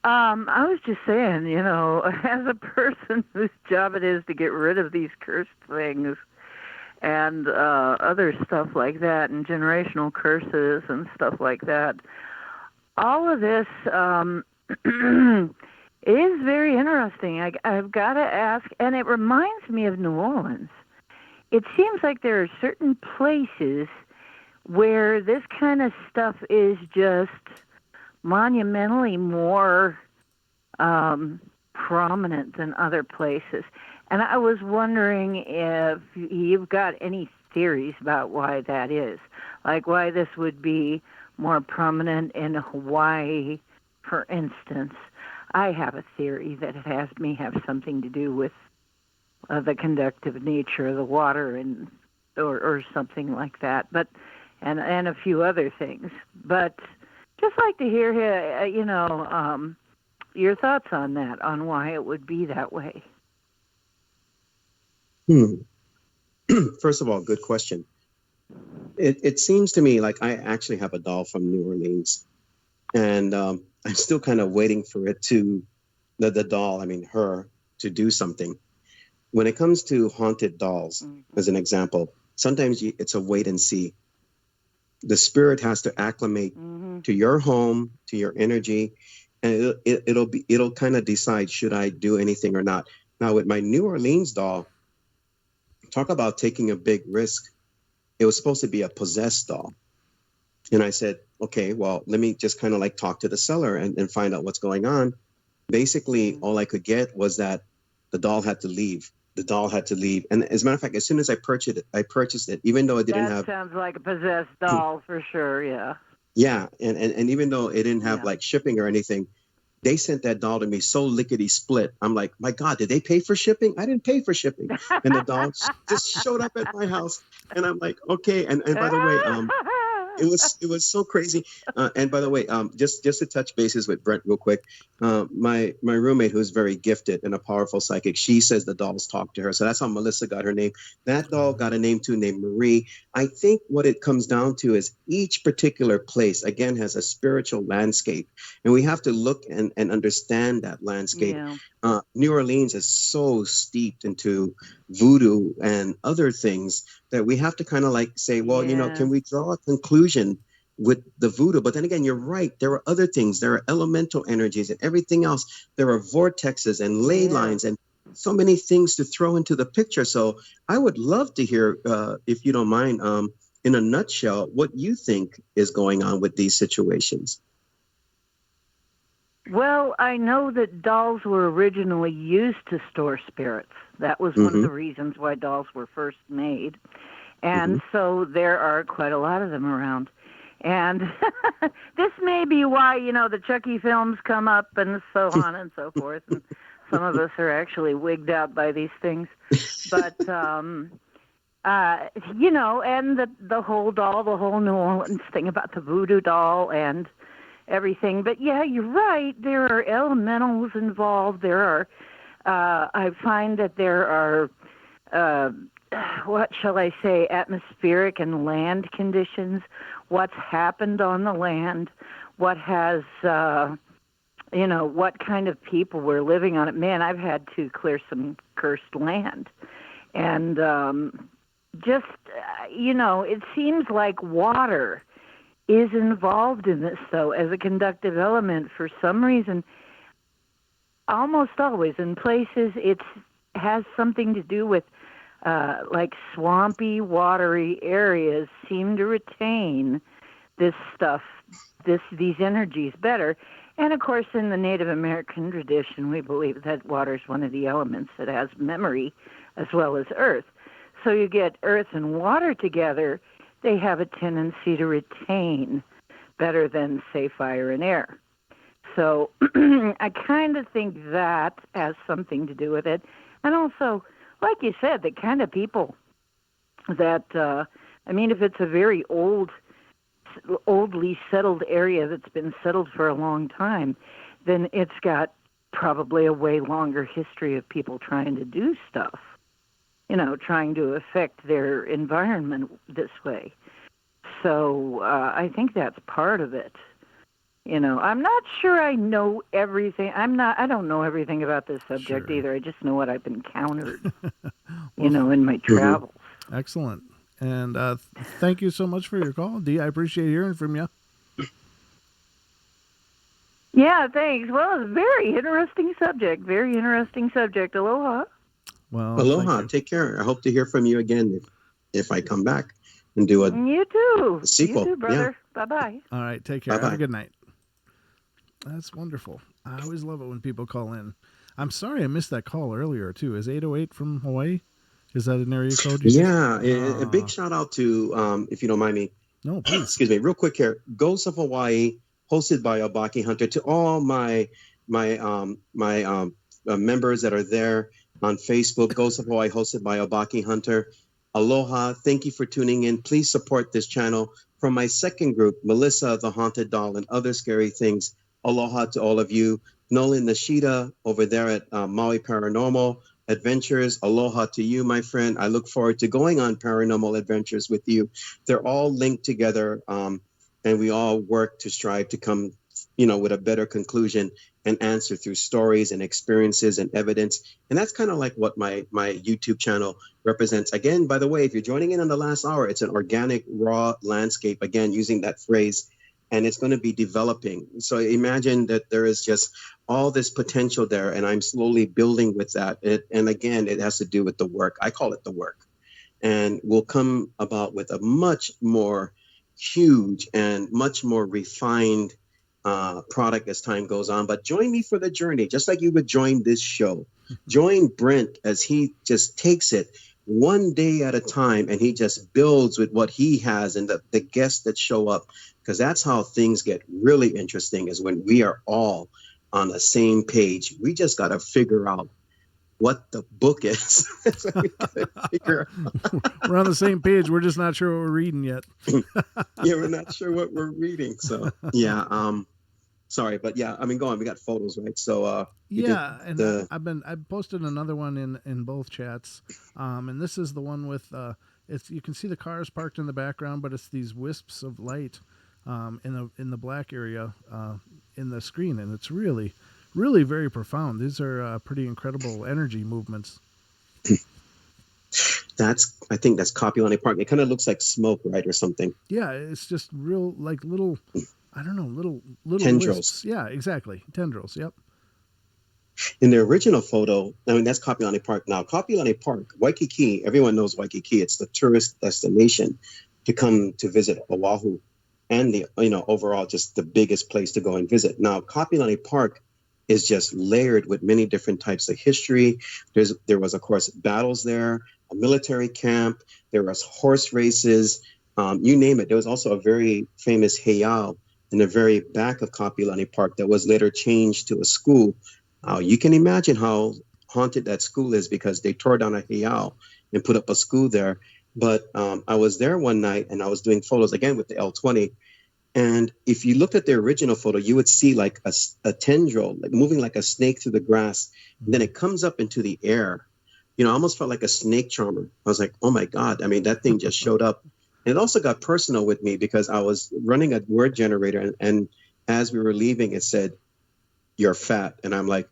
I was just saying, you know, as a person whose job it is to get rid of these cursed things and other stuff like that, and generational curses and stuff like that, all of this is very interesting. I've got to ask, and it reminds me of New Orleans. It seems like there are certain places where this kind of stuff is just monumentally more prominent than other places. And I was wondering if you've got any theories about why that is, like why this would be more prominent in Hawaii, for instance. I have a theory that it may have something to do with the conductive nature of the water or something like that, but and a few other things. But just like to hear your thoughts on that, on why it would be that way. First of all, good question. It seems to me like I actually have a doll from New Orleans, and I'm still kind of waiting for it to, the doll, her, to do something. When it comes to haunted dolls, as an example, sometimes it's a wait and see. The spirit has to acclimate to your home, to your energy, and it'll kind of decide, should I do anything or not? Now, with my New Orleans doll, talk about taking a big risk. It was supposed to be a possessed doll. And I said, okay, well, let me just kind of like talk to the seller and find out what's going on. Basically, all I could get was that the doll had to leave. The doll had to leave. And as a matter of fact, as soon as I purchased it, even though it didn't have... That sounds like a possessed doll for sure, yeah. Yeah, and even though it didn't have like shipping or anything, they sent that doll to me so lickety split. I'm like, my God, did they pay for shipping? I didn't pay for shipping. And the doll just showed up at my house. And I'm like, okay. And by the way, it was so crazy. And by the way, just to touch bases with Brent real quick, my roommate, who's very gifted and a powerful psychic, she says the dolls talk to her. So that's how Melissa got her name. That doll got a name too, named Marie. I think what it comes down to is each particular place, again, has a spiritual landscape. And we have to look and understand that landscape. Yeah. New Orleans is so steeped into voodoo and other things that we have to kind of like say, well, can we draw a conclusion with the voodoo? But then again, you're right. There are other things. There are elemental energies and everything else. There are vortexes and ley lines and so many things to throw into the picture. So I would love to hear, if you don't mind, in a nutshell, what you think is going on with these situations. Well, I know that dolls were originally used to store spirits. That was one of the reasons why dolls were first made. And so there are quite a lot of them around. And this may be why, the Chucky films come up and so on and so forth. And some of us are actually wigged out by these things. But, and the whole doll, the whole New Orleans thing about the voodoo doll and everything. But yeah, you're right. There are elementals involved. There are, I find that there are, what shall I say, atmospheric and land conditions, what's happened on the land, what has, what kind of people were living on it. Man, I've had to clear some cursed land. And it seems like water is involved in this, though, as a conductive element for some reason. Almost always in places it has something to do with like swampy, watery areas seem to retain this stuff, these energies better. And of course, in the Native American tradition, we believe that water is one of the elements that has memory as well as earth. so you get earth and water together, they have a tendency to retain better than, say, fire and air. So I kind of think that has something to do with it. And also, like you said, the kind of people that, if it's a very oldly settled area that's been settled for a long time, then it's got probably a way longer history of people trying to do stuff, trying to affect their environment this way. So I think that's part of it. I'm not sure I know everything. I don't know everything about this subject either. I just know what I've encountered, in my travels. Excellent. And thank you so much for your call, Dee. I appreciate hearing from you. Yeah, thanks. Well, it's a very interesting subject. Very interesting subject. Aloha. Well, aloha. Take care. I hope to hear from you again if I come back and do You too. a sequel. You too, brother. Yeah. Bye-bye. All right. Take care. Bye-bye. Have a good night. That's wonderful. I always love it when people call in. I'm sorry I missed that call earlier, too. Is 808 from Hawaii? Is that an area code? Yeah. A big shout out to, if you don't mind me. No, please. Excuse me. Real quick here. Ghosts of Hawaii, hosted by Obake Hunter. To all my members that are there on Facebook, Ghosts of Hawaii, hosted by Obake Hunter. Aloha. Thank you for tuning in. Please support this channel. From my second group, Melissa, the Haunted Doll, and Other Scary Things. Aloha to all of you. Nolan Nishida over there at Maui Paranormal Adventures. Aloha to you, my friend. I look forward to going on paranormal adventures with you. They're all linked together, and we all work to strive to come, with a better conclusion and answer through stories and experiences and evidence. And that's kind of like what my YouTube channel represents. Again, by the way, if you're joining in on the last hour, it's an organic, raw landscape, again, using that phrase, and it's going to be developing. So imagine that there is just all this potential there, and I'm slowly building with that. And again, it has to do with the work. I call it the work. And we'll come about with a much more huge and much more refined product as time goes on. But join me for the journey, just like you would join this show. Join Brent as he just takes it one day at a time, and he just builds with what he has and the guests that show up, because that's how things get really interesting, is when we are all on the same page. We just got to figure out what the book is. So we gotta figure out. We're on the same page. We're just not sure what we're reading yet. Yeah, we're not sure what we're reading. So yeah, sorry, but yeah, go on. We got photos, right? So I've posted another one in both chats, and this is the one with you can see the cars parked in the background, but it's these wisps of light in the black area in the screen, and it's really, really very profound. These are pretty incredible energy movements. I think that's Kapiolani Park. It kind of looks like smoke, right, or something. Yeah, it's just real, like little, I don't know, little tendrils. Wisps. Yeah, exactly, tendrils. Yep. In the original photo, that's Kapiolani Park. Now, Kapiolani Park, Waikiki, everyone knows Waikiki. It's the tourist destination to come to visit Oahu, and the overall just the biggest place to go and visit. Now, Kapiolani Park is just layered with many different types of history. There was, of course, battles there, a military camp. There was horse races, you name it. There was also a very famous heiau in the very back of Kapiolani Park that was later changed to a school. You can imagine how haunted that school is, because they tore down a heiau and put up a school there. But I was there one night, and I was doing photos again with the L20. And if you looked at the original photo, you would see like a tendril, like moving like a snake through the grass. And then it comes up into the air. I almost felt like a snake charmer. I was like, oh my God. That thing just showed up. And it also got personal with me, because I was running a word generator, and as we were leaving, it said, "You're fat." And I'm like,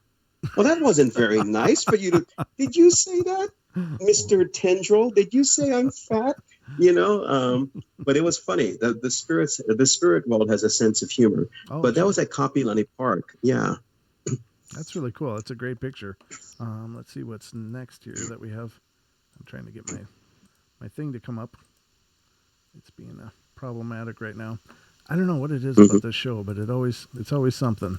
well, that wasn't very nice for you to, did you say that, Mr. Tendril? Did you say I'm fat? But it was funny. The spirit world has a sense of humor. But that was at Kapiolani Park. Yeah. That's really cool. That's a great picture. Let's see what's next here that we have. I'm trying to get my thing to come up. It's being problematic right now. I don't know what it is about this show, but it's always something.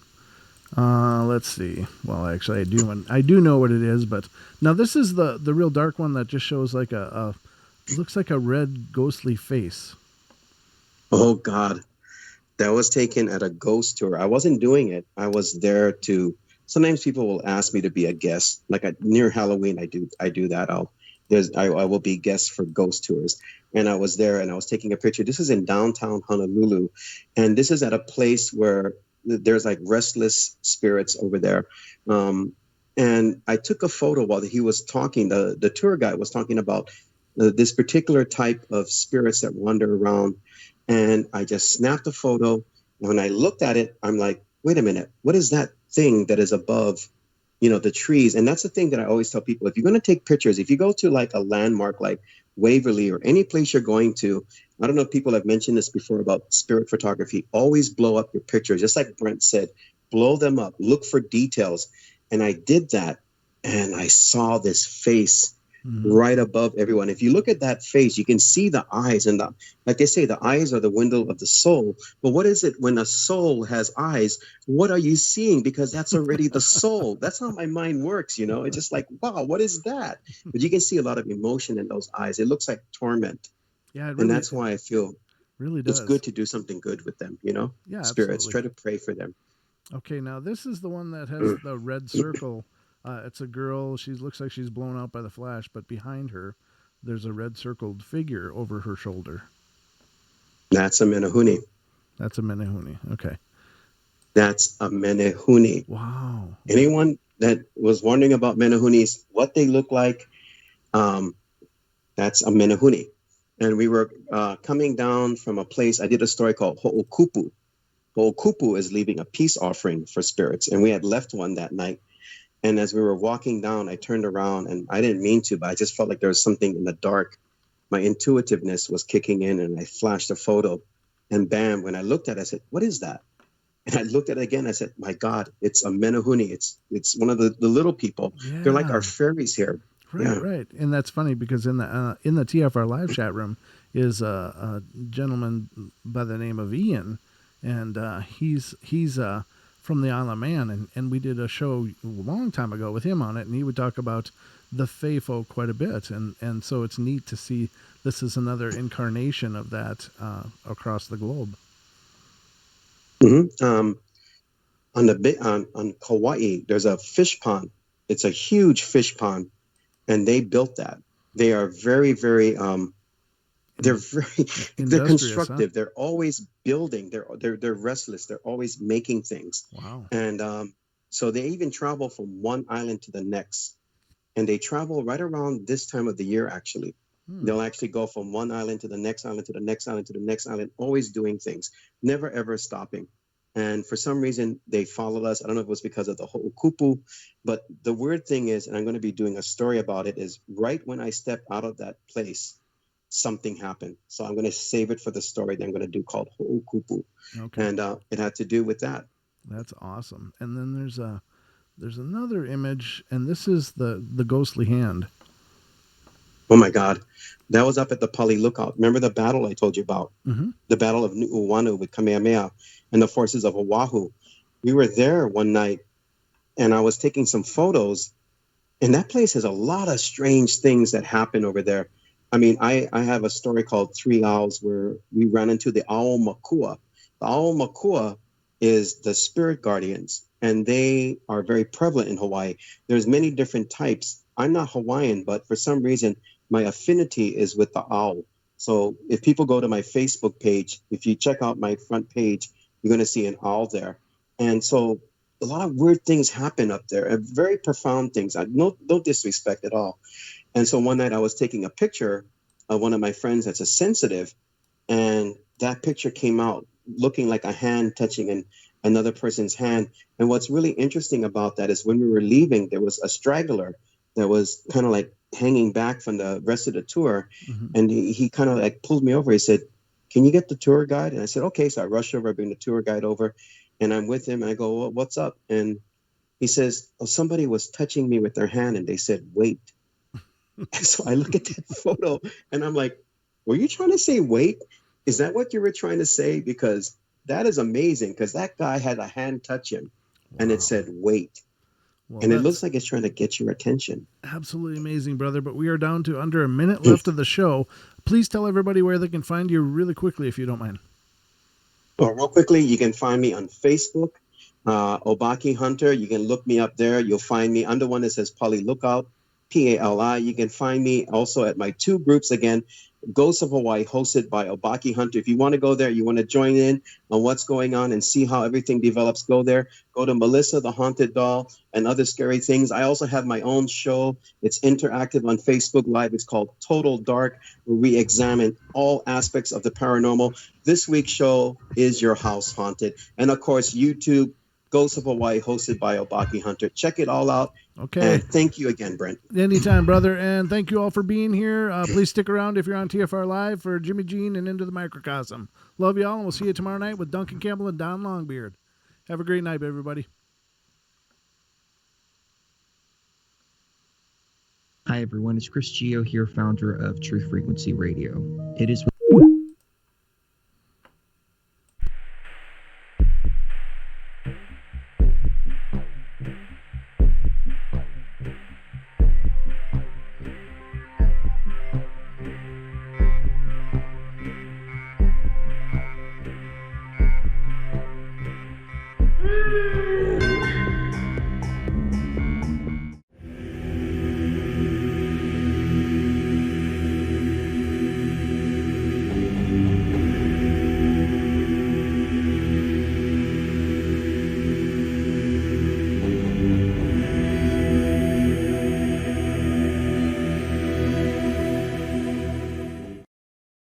Let's see. Well, actually, I do know what it is, but now this is the real dark one that just shows like looks like a red ghostly face. Oh God, that was taken at a ghost tour. I wasn't doing it. I was there to. Sometimes people will ask me to be a guest. Like near Halloween, I do that. I will be guest for ghost tours, and I was there and I was taking a picture. This is in downtown Honolulu, and this is at a place where there's like restless spirits over there. And I took a photo while he was talking. The tour guide was talking about this particular type of spirits that wander around. And I just snapped a photo. When I looked at it, I'm like, wait a minute, what is that thing that is above, the trees? And that's the thing that I always tell people. If you're going to take pictures, if you go to like a landmark like Waverly or any place you're going to, I don't know if people have mentioned this before about spirit photography, always blow up your pictures. Just like Brent said, blow them up, look for details. And I did that, and I saw this face right above everyone. If you look at that face, you can see the eyes, and like they say, the eyes are the window of the soul. But what is it when a soul has eyes? What are you seeing? Because that's already the soul. That's how my mind works. It's just like, wow, what is that? But you can see a lot of emotion in those eyes. It looks like torment. Yeah, and that's why I feel really does. It's good to do something good with them. Yeah, spirits. absolutely. Try to pray for them. Okay, now this is the one that has the red circle. It's a girl. She looks like she's blown out by the flash, but behind her, there's a red circled figure over her shoulder. That's a menehune. That's a menehune. Okay. That's a menehune. Wow. Anyone that was wondering about menehunes, what they look like, that's a menehune. And we were coming down from a place. I did a story called Ho'okupu. Ho'okupu is leaving a peace offering for spirits, and we had left one that night. And as we were walking down, I turned around, and I didn't mean to, but I just felt like there was something in the dark. My intuitiveness was kicking in, and I flashed a photo. And bam, when I looked at it, I said, what is that? And I looked at it again. I said, my God, it's a menehune. It's one of the little people. Yeah. They're like our fairies here. Right, right. And that's funny because in the TFR live chat room is a gentleman by the name of Ian, and he's from the Isle of Man, and we did a show a long time ago with him on it, and he would talk about the Fae folk quite a bit, and so it's neat to see this is another incarnation of that across the globe. Mm-hmm. On Kauai, there's a fish pond. It's a huge fish pond, and they built that. They are very, very they're constructive. Huh? They're always building. They're restless. They're always making things. Wow. And so they even travel from one island to the next, and they travel right around this time of the year. Actually, they'll actually go from one island to the next island to the next island to the next island, always doing things, never ever stopping. And for some reason, they followed us. I don't know if it was because of the Ho'okupu, but the weird thing is, and I'm going to be doing a story about it, is right when I stepped out of that place, something happened. So I'm going to save it for the story that I'm going to do called Ho'okupu. Okay. And it had to do with that. That's awesome. And then there's another image, and this is the ghostly hand. Oh my God. That was up at the Pali Lookout. Remember the battle I told you about? Mm-hmm. The battle of Nu'uanu with Kamehameha and the forces of Oahu. We were there one night, and I was taking some photos, and that place has a lot of strange things that happen over there. I mean, I have a story called Three Owls where we ran into the Ao Makua. The Ao Makua is the spirit guardians, and they are very prevalent in Hawaii. There's many different types. I'm not Hawaiian, but for some reason, my affinity is with the owl. So if people go to my Facebook page, if you check out my front page, you're going to see an owl there. And so a lot of weird things happen up there, very profound things. No disrespect at all. And so one night I was taking a picture of one of my friends that's a sensitive, and that picture came out looking like a hand touching another person's hand. And what's really interesting about that is when we were leaving, there was a straggler that was kind of like hanging back from the rest of the tour. Mm-hmm. And he kind of like pulled me over. He said, can you get the tour guide? And I said, okay. So I rushed over, I bring the tour guide over, and I'm with him. And I go, well, what's up? And he says, oh, somebody was touching me with their hand, and they said, wait. And so I look at that photo, and I'm like, were you trying to say wait? Is that what you were trying to say? Because that is amazing, because that guy had a hand touch him. and it said wait. Well, And it looks like it's trying to get your attention. Absolutely amazing, brother. But we are down to under a minute left of the show. Please tell everybody where they can find you really quickly, if you don't mind. Well, real quickly, you can find me on Facebook, Obake Hunter. You can look me up there. You'll find me under one that says Polly Lookout, Pali. You can find me also at my two groups again, Ghosts of Hawaii, hosted by Obake Hunter. If you want to go there, you want to join in on what's going on and see how everything develops, go there. Go to Melissa the Haunted Doll and other scary things. I also have my own show. It's interactive on Facebook Live. It's called Total Dark, where we examine all aspects of the paranormal. This week's show is Your House Haunted. And of course, YouTube, Ghosts of Hawaii, hosted by Obake Hunter. Check it all out. Okay. And thank you again, Brent. Anytime, brother. And thank you all for being here. Please stick around if you're on TFR Live for Jimmy Jean and Into the Microcosm. Love you all, and we'll see you tomorrow night with Duncan Campbell and Don Longbeard. Have a great night, everybody. Hi, everyone. It's Chris Gio here, founder of Truth Frequency Radio. It is